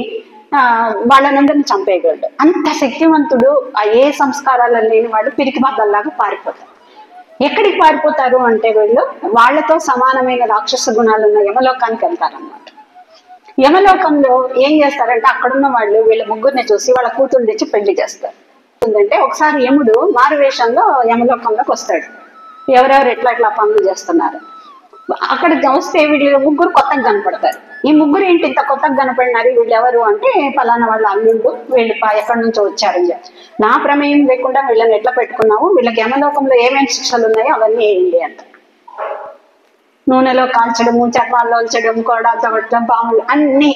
వాళ్ళనందరినీ చంపేయగలడు. అంత శక్తివంతుడు. ఏ సంస్కారాలు లేని వాడు పిరికి బద్దల్లాగా పారిపోతారు. ఎక్కడికి పారిపోతారు అంటే వీళ్ళు వాళ్ళతో సమానమైన రాక్షస గుణాలు ఉన్న యమలోకానికి వెళ్తారన్నమాట. యమలోకంలో ఏం చేస్తారంటే అక్కడున్న వాళ్ళు వీళ్ళ ముగ్గురిని చూసి వాళ్ళ కూతురు తెచ్చి పెళ్లి చేస్తారు. ఏంటంటే ఒకసారి యముడు మారువేషంలో యమలోకంలోకి వస్తాడు. ఎవరెవరు ఎట్లా పనులు చేస్తున్నారు. అక్కడికి వస్తే వీళ్ళు ముగ్గురు కొత్తగా కనపడతారు. ఈ ముగ్గురు ఏంటి ఇంత కొత్తగా కనపడినారు, వీళ్ళు ఎవరు అంటే ఫలానా వాళ్ళ అల్లుళ్ళు, వీళ్ళు ఎక్కడి నుంచో వచ్చారని చెప్పి. నా ప్రమేయం లేకుండా వీళ్ళని ఎట్లా పెట్టుకున్నావు, వీళ్ళకి యమలోకంలో ఏమేమి శిక్షలు ఉన్నాయో అవన్నీ వేయండి అంట. నూనెలో కాల్చడము, చర్మాల్లో ఉంచడం, కోడాలతో పెట్టడం, పాములు అన్ని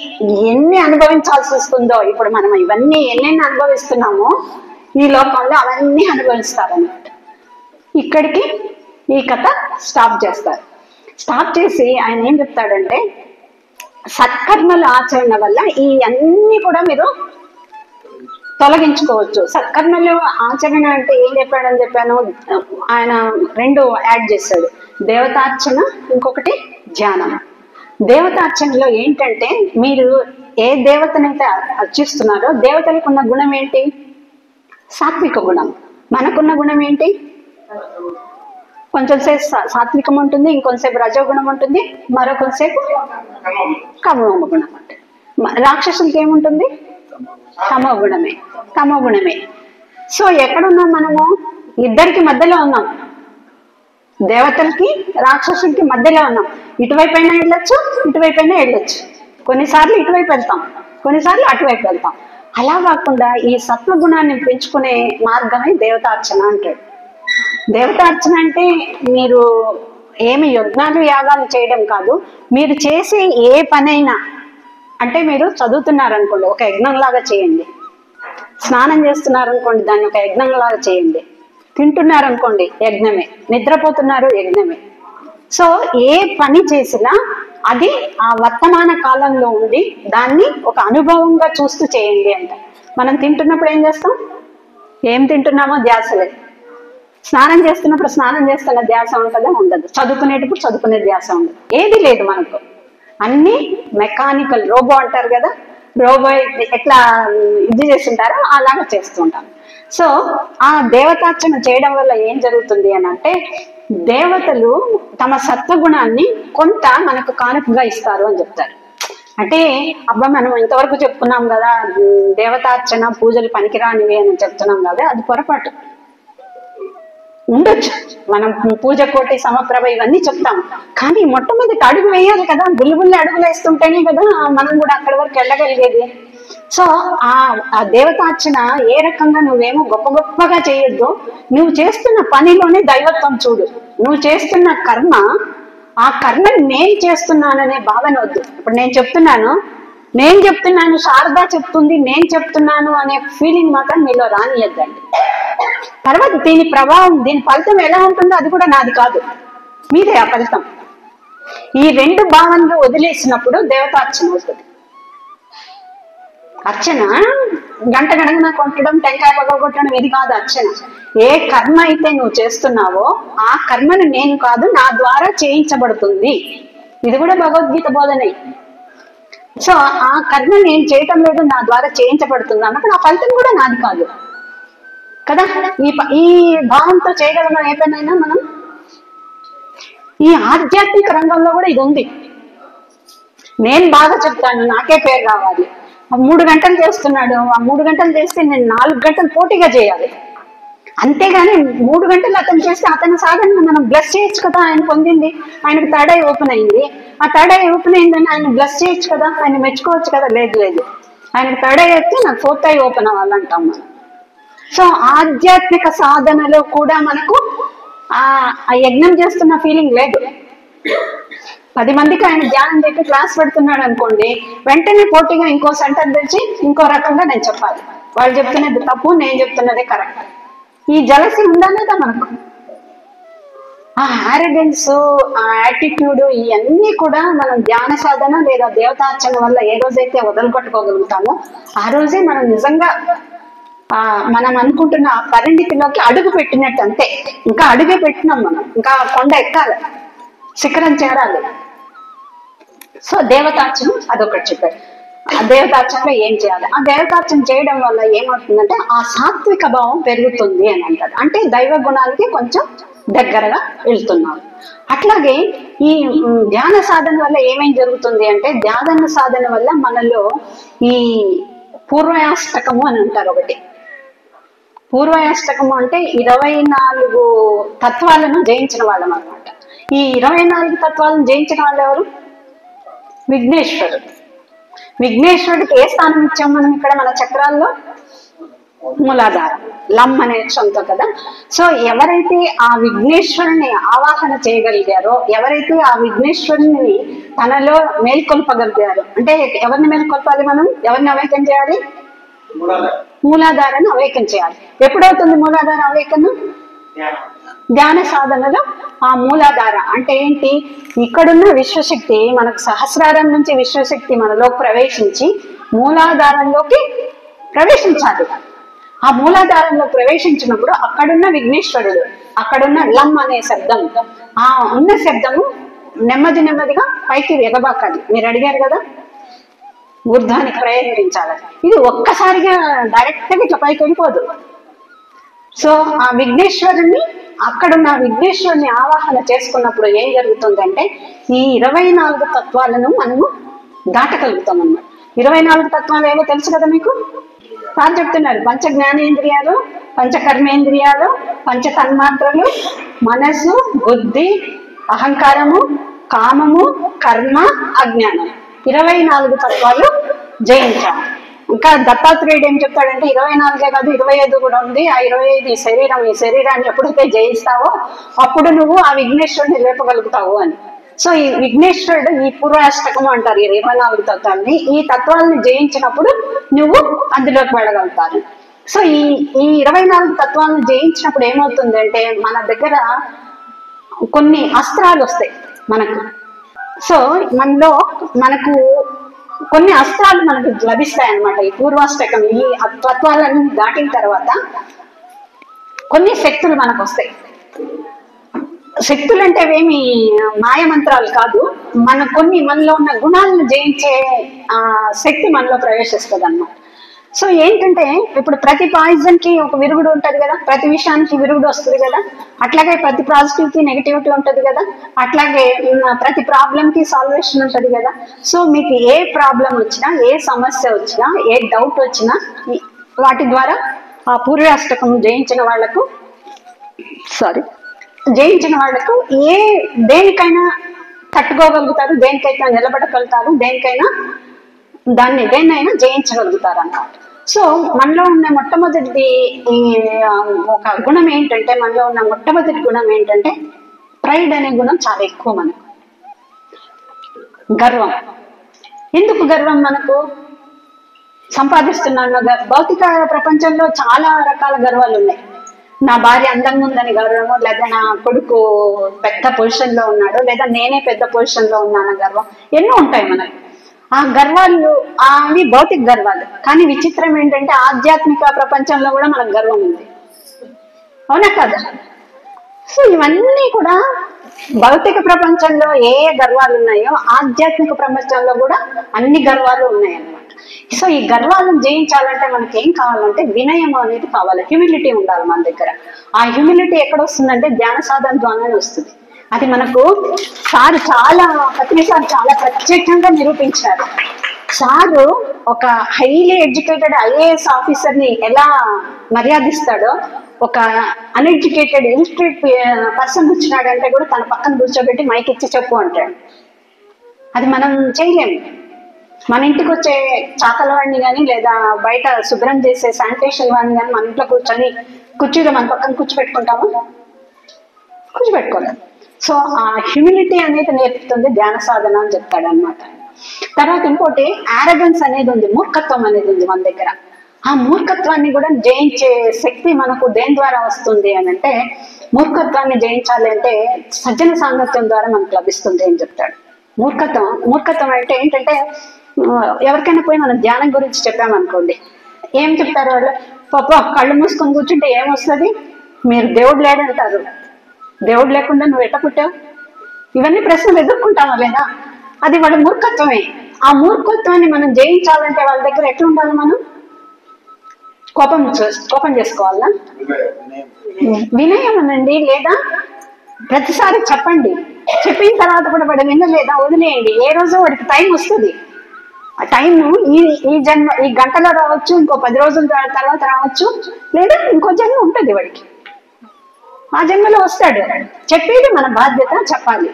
ఎన్ని అనుభవించాల్సి వస్తుందో ఇప్పుడు మనం ఇవన్నీ ఎన్నెన్ని అనుభవిస్తున్నామో ఈ లోకంలో అవన్నీ అనుభవిస్తారన్నమాట. ఇక్కడికి ఈ కథ స్టాప్ చేస్తారు. స్టాప్ చేసి ఆయన ఏం చెప్తాడంటే, సత్కర్మల ఆచరణ వల్ల ఈ అన్ని కూడా మీరు తొలగించుకోవచ్చు. సత్కర్మల ఆచరణ అంటే ఏం చెప్పాను, ఆయన 2 యాడ్ చేశాడు. దేవతార్చన, ఇంకొకటి ధ్యానం. దేవతార్చనలో ఏంటంటే మీరు ఏ దేవతనైతే అర్చిస్తున్నారో దేవతలకు ఉన్న గుణం ఏంటి, సాత్విక గుణం. మనకున్న గుణం ఏంటి? కొంచెం సేపు సాత్వికం ఉంటుంది, ఇంకొంతసేపు రజోగుణం ఉంటుంది, మరో కొంతసేపు తమో గుణం ఉంటుంది. రాక్షసులకి ఏముంటుంది? తమో గుణమే. సో ఎక్కడున్నాం మనము? ఇద్దరికి మధ్యలో ఉన్నాం, దేవతలకి రాక్షసులకి మధ్యలో ఉన్నాం. ఇటువైపు అయినా వెళ్ళొచ్చు, ఇటువైపు అయినా వెళ్ళొచ్చు. కొన్నిసార్లు ఇటువైపు వెళ్తాం, కొన్నిసార్లు అటువైపు వెళ్తాం. అలా కాకుండా ఈ సత్వగుణాన్ని పెంచుకునే మార్గమే దేవతార్చన అంటాడు. దేవతార్చన అంటే మీరు ఏమి యజ్ఞాలు యాగాలు చేయడం కాదు, మీరు చేసే ఏ పనైనా, అంటే మీరు చదువుతున్నారనుకోండి ఒక యజ్ఞంలాగా చేయండి, స్నానం చేస్తున్నారనుకోండి దాన్ని ఒక యజ్ఞంలాగా చేయండి, తింటున్నారనుకోండి యజ్ఞమే, నిద్రపోతున్నారు యజ్ఞమే. సో ఏ పని చేసినా అది ఆ వర్తమాన కాలంలో ఉండి దాన్ని ఒక అనుభవంగా చూస్తూ చేయండి అంట. మనం తింటున్నప్పుడు ఏం చేస్తాం? ఏం తింటున్నామో ధ్యాస లేదు. స్నానం చేస్తున్నప్పుడు స్నానం చేస్తున్న ధ్యాస ఉంటుందా? ఉండదు. చదువుకునేటప్పుడు చదువుకునే ధ్యాస ఉండదు. ఏది లేదు మనకు, అన్ని మెకానికల్. రోబో అంటారు కదా, రోబో ఎట్లా ఇది చేస్తుంటారో అలాగా చేస్తూ ఉంటాం. సో ఆ దేవతార్చన చేయడం వల్ల ఏం జరుగుతుంది అని అంటే, దేవతలు తమ సత్వగుణాన్ని కొంత మనకు కానుకగా ఇస్తారు అని చెప్తారు. అంటే అబ్బా మనం ఇంతవరకు చెప్పుకున్నాం కదా దేవతార్చన పూజలు పనికిరానివి అని చెప్తున్నాం కదా, అది పొరపాటు. ఉండొచ్చు, మనం పూజ కోటి సమప్రభ ఇవన్నీ చెప్తాం, కానీ మొట్టమొదటి అడుగు వేయాలి కదా, బుల్లి అడుగులు వేస్తుంటేనే కదా మనం కూడా అక్కడి వరకు వెళ్ళగలిగేది. సో ఆ దేవతార్చన ఏ రకంగా నువ్వేమో గొప్పగా చేయొద్దు, నువ్వు చేస్తున్న పనిలోనే దైవత్వం చూడు. నువ్వు చేస్తున్న కర్మ, ఆ కర్మని నేను చేస్తున్నాననే భావన వద్దు. ఇప్పుడు నేను చెప్తున్నాను శారదా చెప్తుంది, నేను చెప్తున్నాను అనే ఫీలింగ్ మాత్రం మీలో రానియద్దండి. తర్వాత దీని ప్రభావం, దీని ఫలితం ఎలా ఉంటుందో అది కూడా నాది కాదు, మీదే ఆ ఫలితం. ఈ రెండు భావనలు వదిలేసినప్పుడు దేవతార్చన అవుతుంది. అర్చన గంటగణన కొట్టడం, టెంకాయ పగలగొట్టడం ఇది కాదు అర్చన. ఏ కర్మ అయితే నువ్వు చేస్తున్నావో ఆ కర్మను నేను కాదు, నా ద్వారా చేయించబడుతుంది. ఇది కూడా భగవద్గీత బోధనే. సో ఆ కర్మ నేను చేయటం లేదు, నా ద్వారా చేయించబడుతుంది అన్నప్పుడు ఆ ఫలితం కూడా నాది కాదు కదా. ఈ భావంతో చేయగలమా ఏ పనైనా మనం? ఈ ఆధ్యాత్మిక రంగంలో కూడా ఇది ఉంది. నేను బాగా చెప్తాను, నాకే పేరు రావాలి. 3 గంటలు చేస్తున్నాడు, ఆ 3 గంటలు చేస్తే నేను 4 గంటలు పోటీగా చేయాలి. అంతేగాని 3 గంటలు అతను చేస్తే అతని సాధన మనం బ్లెస్ చేయొచ్చు కదా. ఆయన పొందింది, ఆయనకు థర్డ్ ఐ ఓపెన్ అయింది, ఆ థర్డ్ ఐ ఓపెన్ అయిందని ఆయన బ్లెస్ చేయొచ్చు కదా, ఆయన మెచ్చుకోవచ్చు కదా. లేదు, ఆయనకు థర్డ్ ఐ అయితే నాకు 4th ఐ ఓపెన్ అవ్వాలంటాం మనం. సో ఆధ్యాత్మిక సాధనలో కూడా మనకు ఆ యజ్ఞం చేస్తున్న ఫీలింగ్ లేదు. 10 మందికి ఆయన ధ్యానం చెప్పి క్లాస్ పెడుతున్నాడు అనుకోండి, వెంటనే పోటీగా ఇంకో సెంటర్ తెచ్చి ఇంకో రకంగా నేను చెప్పాలి. వాళ్ళు చెప్తున్నది తప్పు, నేను చెప్తున్నదే కరెక్ట్. ఈ జలసి ఉందా లేదా మనకు? ఆ ఆరోగెన్స్, ఆ యాటిట్యూడ్, ఇవన్నీ కూడా మనం ధ్యాన సాధన లేదా దేవతార్చన వల్ల ఏ రోజైతే వదలుకొట్టుకోగలుగుతామో ఆ రోజే మనం నిజంగా మనం అనుకుంటున్న ఆ పరిణితిలోకి అడుగు పెట్టినట్టు. అంతే, ఇంకా అడుగే పెట్టినాం మనం, ఇంకా కొండ ఎక్కాలి, శిఖరం చేరాలి. సో దేవతార్చన అదొకటి చెప్పారు. ఆ దేవతార్చనలో ఏం చేయాలి? ఆ దేవతార్చన చేయడం వల్ల ఏమవుతుందంటే ఆ సాత్విక భావం పెరుగుతుంది అని అంటారు. అంటే దైవ గుణాలకి కొంచెం దగ్గరగా వెళ్తున్నాం. అట్లాగే ఈ ధ్యాన సాధన వల్ల ఏమేం జరుగుతుంది అంటే, ధ్యాన సాధన వల్ల మనలో ఈ పూర్వయాష్టకము అని అంటారు ఒకటి. పూర్వయాష్టకము అంటే 24 తత్వాలను జయించిన వాళ్ళం అనమాట. ఈ 24 తత్వాలను జయించిన వాళ్ళు ఎవరు? విఘ్నేశ్వరుడు. విఘ్నేశ్వరుడికి ఏ స్థానం ఇచ్చాం మనం ఇక్కడ మన చక్రాల్లో? మూలాధారం, లమ్ అనే అక్షరంతో కదా. సో ఎవరైతే ఆ విఘ్నేశ్వరుని ఆవాహన చేయగలిగారో, ఎవరైతే ఆ విఘ్నేశ్వరుని తనలో మేల్కొల్పగలిగారో, అంటే ఎవరిని మేల్కొల్పాలి మనం? ఎవరిని అవేకం చేయాలి? మూలాధారాన్ని అవేకం చేయాలి. ఎప్పుడవుతుంది మూలాధార అవేకనం? ధ్యాన సాధనలో ఆ మూలాధార అంటే ఏంటి? ఇక్కడున్న విశ్వశక్తి మనకు సహస్రారం నుంచి విశ్వశక్తి మనలో ప్రవేశించి మూలాధారంలోకి ప్రవేశించాలి. ఆ మూలాధారంలో ప్రవేశించినప్పుడు అక్కడున్న విఘ్నేశ్వరుడు, అక్కడున్న లమ్ అనే శబ్దం, ఆ ఉన్న శబ్దము నెమ్మదిగా పైకి ఎగబాకాలి. మీరు అడిగారు కదా ఊర్ధ్వానికి ప్రయోగించాలి. ఇది ఒక్కసారిగా డైరెక్ట్ గా ఇట్లా పైకి వెళ్ళిపోదు. సో ఆ విఘ్నేశ్వరుని అక్కడున్న విఘ్నేశ్వరుని ఆవాహన చేసుకున్నప్పుడు ఏం జరుగుతుందంటే ఈ 24 తత్వాలను మనము దాటగలుగుతాం అన్నమాట. 24 తత్వాలు ఏవో తెలుసు కదా మీకు, సార్ చెప్తున్నారు. పంచ జ్ఞానేంద్రియాలు, పంచ కర్మేంద్రియాలు, పంచ తన్మాత్రలు, మనసు, బుద్ధి, అహంకారము, కామము, కర్మ, అజ్ఞానం, 24 తత్వాలు జయించాలి. ఇంకా దత్తాత్రేయుడు ఏం చెప్తాడంటే 24 కాదు 25 కూడా ఉంది. ఆ 25 ఈ శరీరం, ఈ శరీరాన్ని ఎప్పుడైతే జయిస్తావో అప్పుడు నువ్వు ఆ విఘ్నేశ్వరుని లేపగలుగుతావు అని. సో ఈ విఘ్నేశ్వరుడు ఈ పూర్వాష్టకం అంటారు ఈ 24 తత్వాలని. ఈ తత్వాలని జయించినప్పుడు నువ్వు అందులోకి వెళ్ళగలుగుతారు. సో ఈ 24 తత్వాలను జయించినప్పుడు ఏమవుతుందంటే మన దగ్గర కొన్ని అస్త్రాలు వస్తాయి మనకు. సో మనకు కొన్ని అస్త్రాలు మనకు లభిస్తాయి అన్నమాట. ఈ పూర్వాష్టకం ఈ తత్వాలన్నీ దాటిన తర్వాత కొన్ని శక్తులు మనకు వస్తాయి. శక్తులు అంటే అవేమి మాయమంత్రాలు కాదు, మనలో ఉన్న గుణాలను జయించే శక్తి మనలో ప్రవేశిస్తుంది అన్నమాట. సో ఏంటంటే ఇప్పుడు ప్రతి పాయిజన్ కి ఒక విరుగుడు ఉంటది కదా, ప్రతి విషయానికి విరుగుడు వస్తుంది కదా, అట్లాగే ప్రతి పాజిటివ్ కి నెగిటివిటీ ఉంటది కదా, అట్లాగే ప్రతి ప్రాబ్లం కి సాల్వేషన్ ఉంటది కదా. సో మీకు ఏ ప్రాబ్లం వచ్చినా, ఏ సమస్య వచ్చినా, ఏ డౌట్ వచ్చినా వాటి ద్వారా ఆ పూర్వాష్టకం జయించిన వాళ్లకు దేనికైనా తట్టుకోగలుగుతారు, దేనికైనా నిలబడగలుగుతారు, దేన్నైనా జయించగలుగుతారు అన్నమాట. సో మనలో ఉన్న మొట్టమొదటి ఒక గుణం ఏంటంటే, మొట్టమొదటి గుణం ఏంటంటే ప్రైడ్ అనే గుణం చాలా ఎక్కువ మనకు. గర్వం. ఎందుకు గర్వం? మనకు సంపాదిస్తున్నాను. భౌతిక ప్రపంచంలో చాలా రకాల గర్వాలు ఉన్నాయి. నా భార్య అందంగా ఉందని గర్వము, లేదా నా కొడుకు పెద్ద పొజిషన్ లో ఉన్నాడు, లేదా నేనే పెద్ద పొజిషన్ లో ఉన్నాను గర్వం. ఎన్నో ఉంటాయి మనకు. ఆ గర్వాలు అవి భౌతిక గర్వాలు. కానీ విచిత్రం ఏంటంటే ఆధ్యాత్మిక ప్రపంచంలో కూడా మనకు గర్వం ఉంది, అవునా కదా? సో ఇవన్నీ కూడా భౌతిక ప్రపంచంలో ఏ గర్వాలు ఉన్నాయో ఆధ్యాత్మిక ప్రపంచంలో కూడా అన్ని గర్వాలు ఉన్నాయన్నమాట. సో ఈ గర్వాలను జయించాలంటే మనకి ఏం కావాలంటే వినయం అనేది కావాలి, హ్యూమిలిటీ ఉండాలి మన దగ్గర. ఆ హ్యూమిలిటీ ఎక్కడ వస్తుందంటే ధ్యాన సాధన ద్వారానే వస్తుంది. అది మనకు సారు చాలా ప్రత్యేకంగా నిరూపించారు. సారు ఒక హైలీ ఎడ్యుకేటెడ్ ఐఏఎస్ ఆఫీసర్ ని ఎలా మర్యాదిస్తాడో ఒక అన్ఎడ్యుకేటెడ్ ఇలిటరేట్ పర్సన్ వచ్చినాడంటే కూడా తన పక్కన కూర్చోబెట్టి మైక్ ఇచ్చి చెప్పు అంటాడు. అది మనం చేయలేము. మన ఇంటికి వచ్చే చాకల వాడిని కానీ, లేదా బయట శుభ్రం చేసే శానిటేషన్ వాడిని కానీ మన ఇంట్లో కుర్చీలో మన పక్కన కూర్చోబెట్టుకోలేదు. సో ఆ హ్యూమిలిటీ అనేది నేర్పుతుంది ధ్యాన సాధన అని చెప్తాడు అనమాట. తర్వాత ఇంకోటి ఆరగన్స్ అనేది ఉంది, మూర్ఖత్వం అనేది ఉంది మన దగ్గర. ఆ మూర్ఖత్వాన్ని కూడా జయించే శక్తి మనకు దేని ద్వారా వస్తుంది అని అంటే, మూర్ఖత్వాన్ని జయించాలి అంటే సజ్జన సాంగత్యం ద్వారా మనకు లభిస్తుంది అని చెప్తాడు. మూర్ఖత్వం అంటే ఏంటంటే, ఎవరికైనా పోయి మనం ధ్యానం గురించి చెప్పామనుకోండి, ఏం చెప్తారు వాళ్ళు? పాప కళ్ళు మూసుకొని కూర్చుంటే ఏమొస్తుంది, మీరు దేవుడు లేడంటారు. దేవుడు లేకుండా నువ్వు ఎట్ట పుట్టావు? ఇవన్నీ ప్రశ్నలు ఎదుర్కొంటావా లేదా? అది వాళ్ళ మూర్ఖత్వమే. ఆ మూర్ఖత్వాన్ని మనం జయించాలంటే వాళ్ళ దగ్గర ఎట్లా ఉండాలి? మనం కోపం చేసుకోవాలా? వినయం అనండి. లేదా ప్రతిసారి చెప్పండి, చెప్పిన తర్వాత కూడా వాడు వినలేదా వదిలేయండి. ఏ రోజు వాడికి టైం వస్తుంది. ఆ టైం ఈ గంటలో రావచ్చు, ఇంకో 10 రోజుల తర్వాత రావచ్చు, లేదా ఇంకో జన్మ ఉంటుంది వాడికి. ఆ జన్మలో వస్తాడు. చెప్పేది మన బాధ్యత, చెప్పాలి.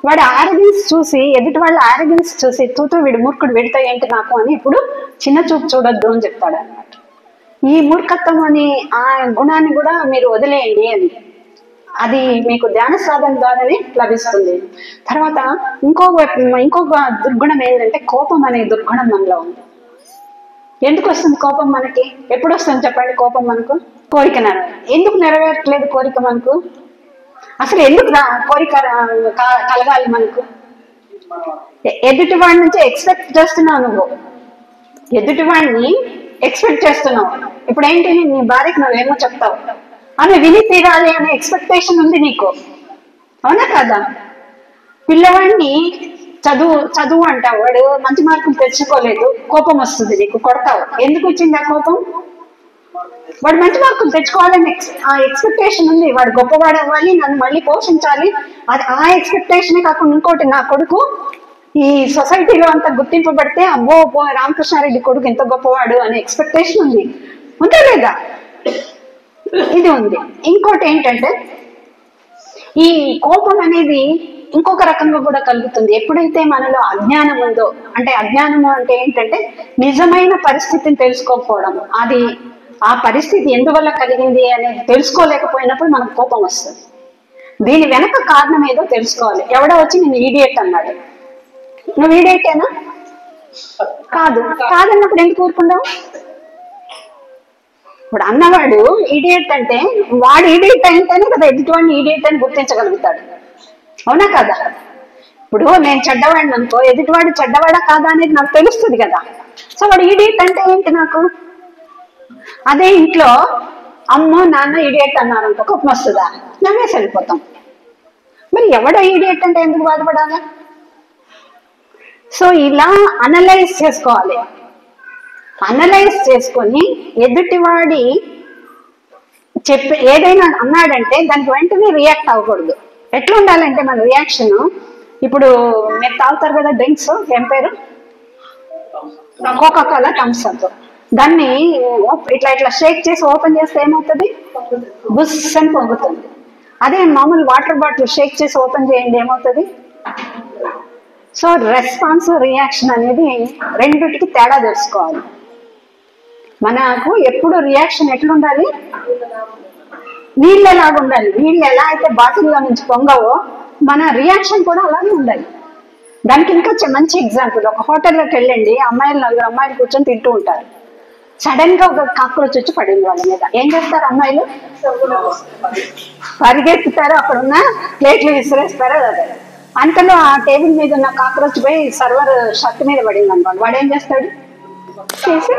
వాడి ఆరోగ్యన్స్ చూసి, ఎదుటి వాళ్ళ ఆరోగ్యన్స్ చూసి వీడు మూర్ఖుడు, వీడితో ఏంటి నాకు అని ఇప్పుడు చిన్న చూపు చూడొద్దు అని చెప్తాడు అన్నమాట. ఈ మూర్ఖత్వం అని ఆ గుణాన్ని కూడా మీరు వదిలేయండి అని. అది మీకు ధ్యాన సాధన ద్వారానే లభిస్తుంది. తర్వాత ఇంకొక దుర్గుణం ఏంటంటే కోపం అనే దుర్గుణం మనలో ఉంది. ఎందుకు వస్తుంది కోపం మనకి? ఎప్పుడు వస్తుంది చెప్పండి కోపం మనకు? కోరిక ఎందుకు నెరవేరట్లేదు కోరిక మనకు? అసలు ఎందుకు కోరిక కలగాలి మనకు? ఎదుటి వాడి నుంచి ఎక్స్పెక్ట్ చేస్తున్నావు, నువ్వు ఎదుటి వాడిని ఎక్స్పెక్ట్ చేస్తున్నావు. ఇప్పుడు ఏంటి, నీ భార్యకి నువ్వేమో చెప్తావు, ఆమె విని తీరాలి అనే ఎక్స్పెక్టేషన్ ఉంది నీకు, అవునా కదా? పిల్లవాడిని చదువు అంటావు, వాడు మంచి మార్కులు తెచ్చుకోలేదు, కోపం వస్తుంది నీకు, కొడతావు. ఎందుకు వచ్చింది ఆ కోపం? వాడు మంచి మార్కులు తెచ్చుకోవాలని ఆ ఎక్స్పెక్టేషన్ ఉంది, వాడు గొప్పవాడు అవ్వాలి, నన్ను మళ్ళీ పోషించాలి, అది ఆ ఎక్స్పెక్టేషనే కాకుండా ఇంకోటి, నా కొడుకు ఈ సొసైటీలో అంత గుర్తింపబడితే అబ్బో రామకృష్ణారెడ్డి కొడుకు ఎంత గొప్పవాడు అనే ఎక్స్పెక్టేషన్ ఉంది, ఉందా లేదా? ఇది ఉంది. ఇంకోటి ఏంటంటే ఈ కోపం అనేది ఇంకొక రకంగా కూడా కలుగుతుంది. ఎప్పుడైతే మనలో అజ్ఞానం ఉందో, అంటే అజ్ఞానము అంటే ఏంటంటే నిజమైన పరిస్థితిని తెలుసుకోకపోవడం, అది ఆ పరిస్థితి ఎందువల్ల కలిగింది అనేది తెలుసుకోలేకపోయినప్పుడు మనకు కోపం వస్తుంది. దీని వెనక కారణం ఏదో తెలుసుకోవాలి. ఎవడో వచ్చి నేను ఈడియట్ అన్నాడు, నువ్వు ఈడియటేనా? కాదు. కాదన్నప్పుడు ఎందుకు ఊరుకుంటావు? ఇప్పుడు అన్నవాడు ఈడియట్ అంటే వాడు ఈడియట్ అయితేనే కదా ఎదుటివాడిని ఈడియట్ అని గుర్తించగలుగుతాడు, అవునా కదా? ఇప్పుడు నేను చెడ్డవాడిని అనుకో, ఎదుటివాడు చెడ్డవాడా కాదా అనేది నాకు తెలుస్తుంది కదా. సో వాడు ఈడియట్ అంటే ఏంటి నాకు? అదే ఇంట్లో అమ్మో నాన్న ఈడియట్ అన్నారు అనుకో, కోపం వస్తుందా? నవ్వేసి వెళ్ళిపోతాం. మరి ఎవడో ఈడియట్ అంటే ఎందుకు బాధపడాలి? సో ఇలా అనలైజ్ చేసుకోవాలి. అనలైజ్ చేసుకొని ఎదుటివాడి ఏదైనా అన్నాడంటే దానికి వెంటనే రియాక్ట్ అవ్వకూడదు. ఎట్లా ఉండాలంటే మన రియాక్షన్, ఇప్పుడు మీరు తాగుతారు కదా డ్రింక్స్, ఏం పేరు? Coca Cola, Thums Up. దాన్ని ఇట్లా ఇట్లా షేక్ చేసి ఓపెన్ చేస్తే ఏమవుతుంది? బుస్ అని పొంగుతుంది. అదే మామూలు వాటర్ బాటిల్ షేక్ చేసి ఓపెన్ చేయండి, ఏమవుతుంది? సో రెస్పాన్స్, రియాక్షన్ అనేది రెండిటికి తేడా తెలుసుకోవాలి. మనకు ఎప్పుడు రియాక్షన్ ఎట్లుండాలి? నీళ్ళలాగా ఉండాలి. నీళ్ళు ఎలా అయితే బాటిల్లో నుంచి పొంగవో మన రియాక్షన్ కూడా అలాగే ఉండాలి. దానికి ఇంకా మంచి ఎగ్జాంపుల్, ఒక హోటల్లోకి వెళ్ళండి, నలుగురు అమ్మాయిలు కూర్చొని తింటూ ఉంటారు. సడన్ గా ఒక కాక్రోచ్ వచ్చి పడింది వాళ్ళ మీద. ఏం చేస్తారు అమ్మాయిలు? పరిగెత్తుతారు, అక్కడున్న ప్లేట్లు విసిరేస్తారు. అదే అంతలో ఆ టేబుల్ మీద ఉన్న కాక్రోచ్ పోయి సర్వర్ షర్ట్ మీద పడింది అనుకోండి, వాడు ఏం చేస్తాడు? చేసి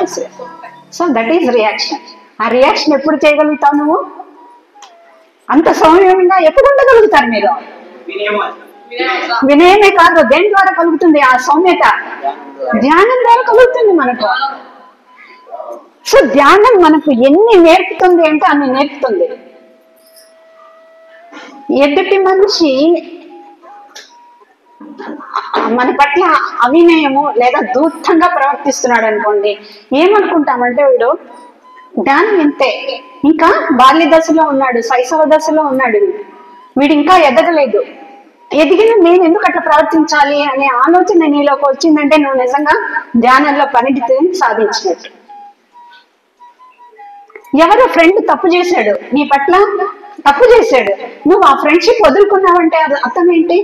తీసేస్తాడు. So that is reaction. ఆ రియాక్షన్ ఎప్పుడు చేయగలుగుతావు నువ్వు? అంత సౌమ్యంగా ఎప్పుడు ఉండగలుగుతారు మీరు? వినయమే కాదు, దేని ద్వారా కలుగుతుంది ఆ సౌమ్యత? ధ్యానం ద్వారా కలుగుతుంది మనకు. సో ధ్యానం మనకు ఎన్ని నేర్పుతుంది అంటే అన్ని నేర్పుతుంది. ఎదుటి మనిషి మన పట్ల అవినయము లేదా దూరంగా ప్రవర్తిస్తున్నాడు అనుకోండి, ఏమనుకుంటామంటే వీడు ధ్యానం ఇంతే, ఇంకా బాల్య దశలో ఉన్నాడు, శైశవ దశలో ఉన్నాడు, వీడు ఇంకా ఎదగలేదు, ఎదిగిన నేను ఎందుకు అట్లా ప్రవర్తించాలి అనే ఆలోచన నీలోకి వచ్చిందంటే నువ్వు నిజంగా ధ్యానంలో పరిణితిని సాధించినట్టు. ఎవరో ఫ్రెండ్ తప్పు చేశాడు, నీ పట్ల తప్పు చేశాడు, నువ్వు ఆ ఫ్రెండ్షిప్ వదులుకున్నావంటే అది అర్థం ఏంటి?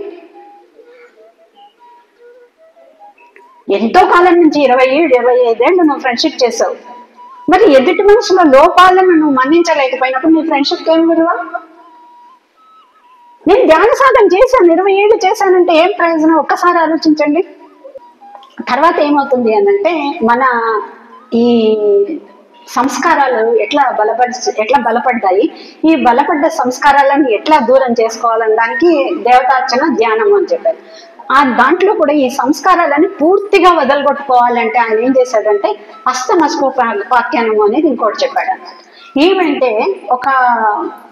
ఎంతో కాలం నుంచి 27-25 ఏళ్ళు నువ్వు ఫ్రెండ్షిప్ చేసావు, మరి ఎదుటి మనుషుల లోపాలను నువ్వు మన్నించలేకపోయినప్పుడు నీ ఫ్రెండ్షిప్ ఏం విలువ? నేను ధ్యాన సాధన చేశాను, 20 ఏళ్ళు చేశానంటే ఏం ప్రయోజనం? ఒక్కసారి ఆలోచించండి. తర్వాత ఏమవుతుంది అనంటే మన ఈ సంస్కారాలు ఎట్లా బలపడతాయి, ఈ బలపడ్డ సంస్కారాలను ఎట్లా దూరం చేసుకోవాలని దానికి దేవతార్చన, ధ్యానం అని చెప్పారు. ఆ దాంట్లో కూడా ఈ సంస్కారాలని పూర్తిగా వదలగొట్టుకోవాలంటే ఆయన ఏం చేశాడంటే హస్తమస్తోపాఖ్యానం అనేది ఇంకోటి చెప్పాడు అన్నమాట. ఏమంటే ఒక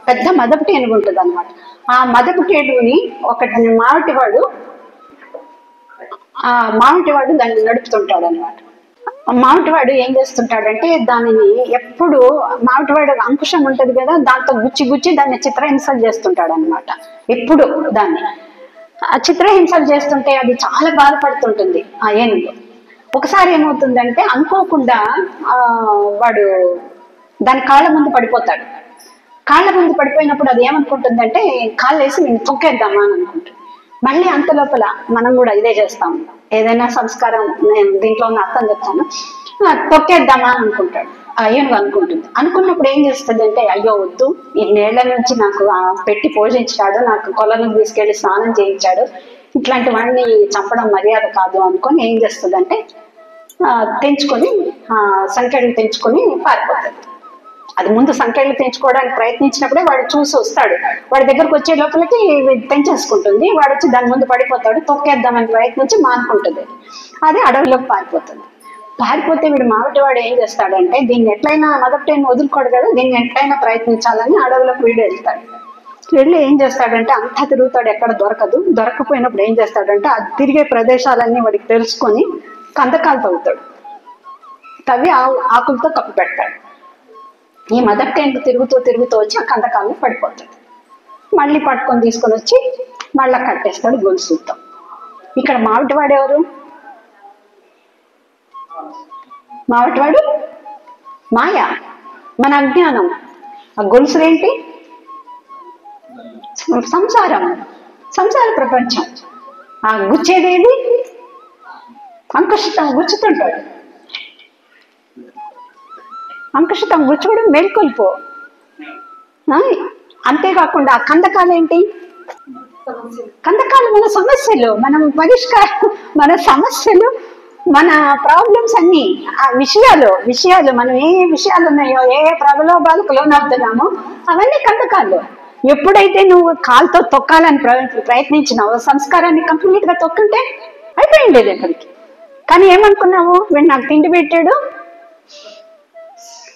పెద్ద మదపు టేనుగు ఉంటుంది అనమాట. ఆ మదపు టేనుగుని ఒకటి మామిటివాడు దాన్ని నడుపుతుంటాడు అనమాట. మామిటివాడు ఏం చేస్తుంటాడంటే దానిని ఎప్పుడు మామిటివాడు అంకుశం ఉంటది కదా, దాంతో గుచ్చి దాన్ని చిత్రహింసలు చేస్తుంటాడు అనమాట. ఎప్పుడు దాన్ని ఆ చిత్రహింసలు చేస్తుంటే అది చాలా బాధపడుతుంటుంది ఆ ఏనుగు. ఒకసారి ఏమవుతుందంటే అనుకోకుండా వాడు దాని కాళ్ళ ముందు పడిపోతాడు. కాళ్ళ ముందు పడిపోయినప్పుడు అది ఏమనుకుంటుందంటే కాళ్ళు వేసి నేను తొక్కేద్దామా అని అనుకుంటుంది. మళ్ళీ అంత లోపల మనం కూడా ఇదే చేస్తాం, ఏదైనా సంస్కారం, నేను దీంట్లో ఉన్న అర్థం చెప్తాను, తొక్కేద్దామా అని అనుకుంటాడు, ఏనుగు అనుకుంటుంది. అనుకున్నప్పుడు ఏం చేస్తుంది అంటే అయ్యో వద్దు, ఈ నేళ్ల నుంచి నాకు పెట్టి పోషించాడు, నాకు కొలను తీసుకెళ్లి స్నానం చేయించాడు, ఇట్లాంటి వాడిని చంపడం మర్యాద కాదు అనుకొని ఏం చేస్తుంది అంటే తెంచుకొని సంఖ్యలు తెంచుకొని పారిపోతుంది. అది ముందు సంఖ్యలు తెంచుకోవడానికి ప్రయత్నించినప్పుడే వాడు చూసి వస్తాడు, వాడి దగ్గరకు వచ్చే లోపలికి తెంచేసుకుంటుంది, వాడు వచ్చి దాని ముందు పడిపోతాడు, తొక్కేద్దామని ప్రయత్నించి మానుకుంటుంది, అది అడవిలోకి పారిపోతుంది. పారిపోతే వీడు మావిటివాడు ఏం చేస్తాడంటే దీన్ని ఎట్లయినా మదర్ టైం వదులుకోడు కదా, దీన్ని ఎట్లయినా ప్రయత్నించాలని అడవులకు వీడు వెళ్తాడు. వెళ్ళి ఏం చేస్తాడంటే అంతా తిరుగుతాడు, ఎక్కడ దొరకదు. దొరకపోయినప్పుడు ఏం చేస్తాడంటే ఆ తిరిగే ప్రదేశాలన్నీ వాడికి తెలుసుకొని కందకాలు తవ్వుతాడు. తవ్వి ఆకులతో కప్పు పెడతాడు. ఈ మదర్ టైంకి తిరుగుతూ తిరుగుతూ వచ్చి ఆ కందకాలను పడిపోతాడు. మళ్ళీ పట్టుకొని తీసుకొని వచ్చి మళ్ళా కట్టేస్తాడు గొలుసులతో. ఇక్కడ మావిటివాడు ఎవరు? మావిటివాడు మాయ, మన అజ్ఞానం. ఆ గొలుసులేంటి? సంసారం, సంసార ప్రపంచం. ఆ గుచ్చేదేది? అంకుశితం గుచ్చుతుంటాడు. అంకుశితం గుచ్చుకోవడం మేల్కొల్పో. అంతేకాకుండా ఆ కందకాలు ఏంటి? కందకాలు మన సమస్యలు, మనం పరిష్కారం, మన సమస్యలు, మన ప్రాబ్లమ్స్ అన్ని. ఆ విషయాలు మనం ఏ విషయాలు ఉన్నాయో, ఏ ప్రలోభాలకు లోనవుతున్నామో అవన్నీ కందకాలు. ఎప్పుడైతే నువ్వు కాలుతో తొక్కాలని ప్రయత్నించినావో సంస్కారాన్ని కంప్లీట్ గా తొక్కుంటే అయిపోయింది ఎక్కడికి. కానీ ఏమనుకున్నావు? వీడు నాకు తిండి పెట్టాడు,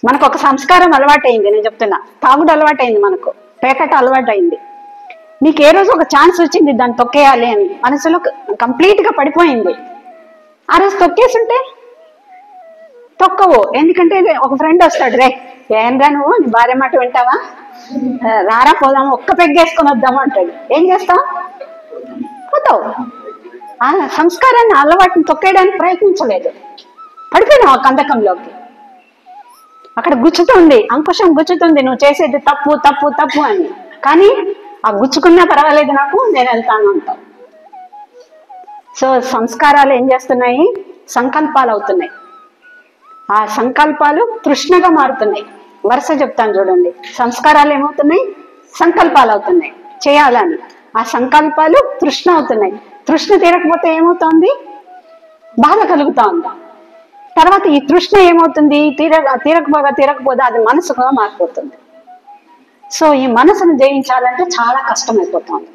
మనకు ఒక సంస్కారం అలవాటైంది. నేను చెప్తున్నా, తాగుడు అలవాటైంది, మనకు పేకట అలవాటైంది. నీకు ఏ రోజు ఒక ఛాన్స్ వచ్చింది దాన్ని తొక్కేయాలి అని మనసులో కంప్లీట్ గా పడిపోయింది. ఆ రోజు తొక్కేసుంటే తొక్కవు. ఎందుకంటే ఒక ఫ్రెండ్ వస్తాడు, రే ఏంరా నువ్వు నీ భార్య మాట వింటావా, రారా పోదాము, ఒక్క పెగ్గేసుకొని వద్దాము అంటాడు. ఏం చేస్తావు? పోతావు. ఆ సంస్కారాన్ని అలవాటుని తొక్కేయడానికి ప్రయత్నించలేదు, పడిపోయినావు ఆ కందకంలోకి. అక్కడ గుచ్చుతుంది, అంకుశం గుచ్చుతుంది, నువ్వు చేసేది తప్పు తప్పు తప్పు అని. కానీ ఆ గుచ్చుకున్నా పర్వాలేదు, నాకు నేను వెళ్తాను అంటావు. సో సంస్కారాలు ఏం చేస్తున్నాయి? సంకల్పాలు అవుతున్నాయి. ఆ సంకల్పాలు తృష్ణగా మారుతున్నాయి. వరుస చెప్తాను చూడండి. సంస్కారాలు ఏమవుతున్నాయి? సంకల్పాలు అవుతున్నాయి చేయాలని. ఆ సంకల్పాలు తృష్ణ అవుతున్నాయి. తృష్ణ తీరకపోతే ఏమవుతోంది? బాధ కలుగుతా ఉంది. తర్వాత ఈ తృష్ణ ఏమవుతుంది? తీరకపోతే అది మనసుగా మారిపోతుంది. సో ఈ మనసును జయించాలంటే చాలా కష్టమైపోతుంది.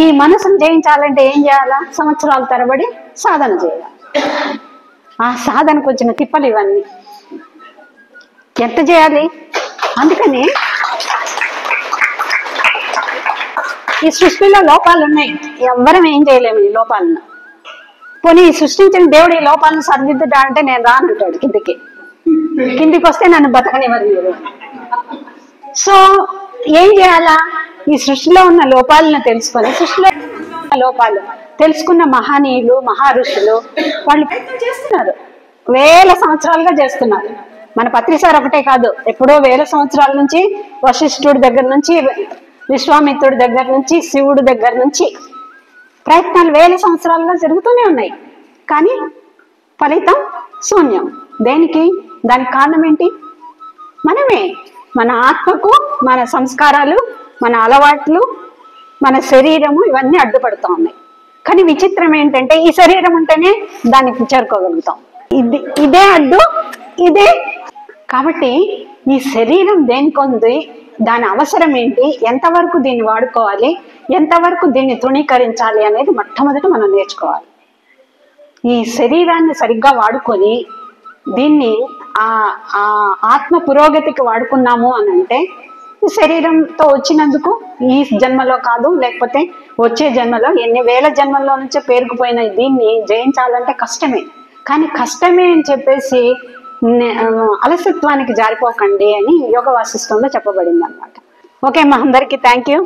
ఈ మనసును జయించాలంటే ఏం చేయాలా? సంవత్సరాల తరబడి సాధన చేయాలి. ఆ సాధనకు వచ్చిన తిప్పలు ఇవన్నీ. ఎంత చేయాలి? అందుకని ఈ సృష్టిలో లోపాలు ఉన్నాయి, ఎవ్వరం ఏం చేయలేము ఈ లోపాలను. పోనీ సృష్టించిన దేవుడు ఈ లోపాలను సరిదిద్దుడా అంటే నేను రానంటాడు. కిందికి వస్తే నన్ను బతకనివ్వరు మీరు. సో ఏం చేయాలా? ఈ సృష్టిలో ఉన్న లోపాలను తెలుసుకొని, సృష్టిలో ఉన్న లోపాలు తెలుసుకున్న మహనీయులు, మహారుషులు వాళ్ళు చేస్తున్నారు, వేల సంవత్సరాలుగా చేస్తున్నారు. మన పత్రిసార్ ఒకటే కాదు, ఎప్పుడో వేల సంవత్సరాల నుంచి వశిష్ఠుడి దగ్గర నుంచి, విశ్వామిత్రుడి దగ్గర నుంచి, శివుడి దగ్గర నుంచి ప్రయత్నాలు వేల సంవత్సరాలుగా జరుగుతూనే ఉన్నాయి. కానీ ఫలితం శూన్యం. దేనికి? దానికి కారణం ఏంటి? మనమే. మన ఆత్మకు మన సంస్కారాలు, మన అలవాట్లు, మన శరీరము ఇవన్నీ అడ్డుపడుతూ ఉన్నాయి. కానీ విచిత్రం ఏంటంటే ఈ శరీరం ఉంటేనే దానికి చేరుకోగలుగుతాం. ఇదే అడ్డు, ఇదే. కాబట్టి ఈ శరీరం దేనికొంది, దాని అవసరం ఏంటి, ఎంతవరకు దీన్ని వాడుకోవాలి, ఎంతవరకు దీన్ని తృణీకరించాలి అనేది మొట్టమొదట మనం నేర్చుకోవాలి. ఈ శరీరాన్ని సరిగ్గా వాడుకొని దీన్ని ఆ ఆత్మ పురోగతికి వాడుకున్నాము అని అంటే, ఈ శరీరంతో వచ్చినందుకు ఈ జన్మలో కాదు, లేకపోతే వచ్చే జన్మలో, ఎన్ని వేల జన్మల్లో నుంచే పేరుకుపోయిన దీన్ని జయించాలంటే కష్టమే. కానీ కష్టమే అని చెప్పేసి అలసత్వానికి జారిపోకండి అని యోగ వాసిష్టంలో చెప్పబడింది అన్నమాట. ఓకే, మా అందరికీ థ్యాంక్ యూ.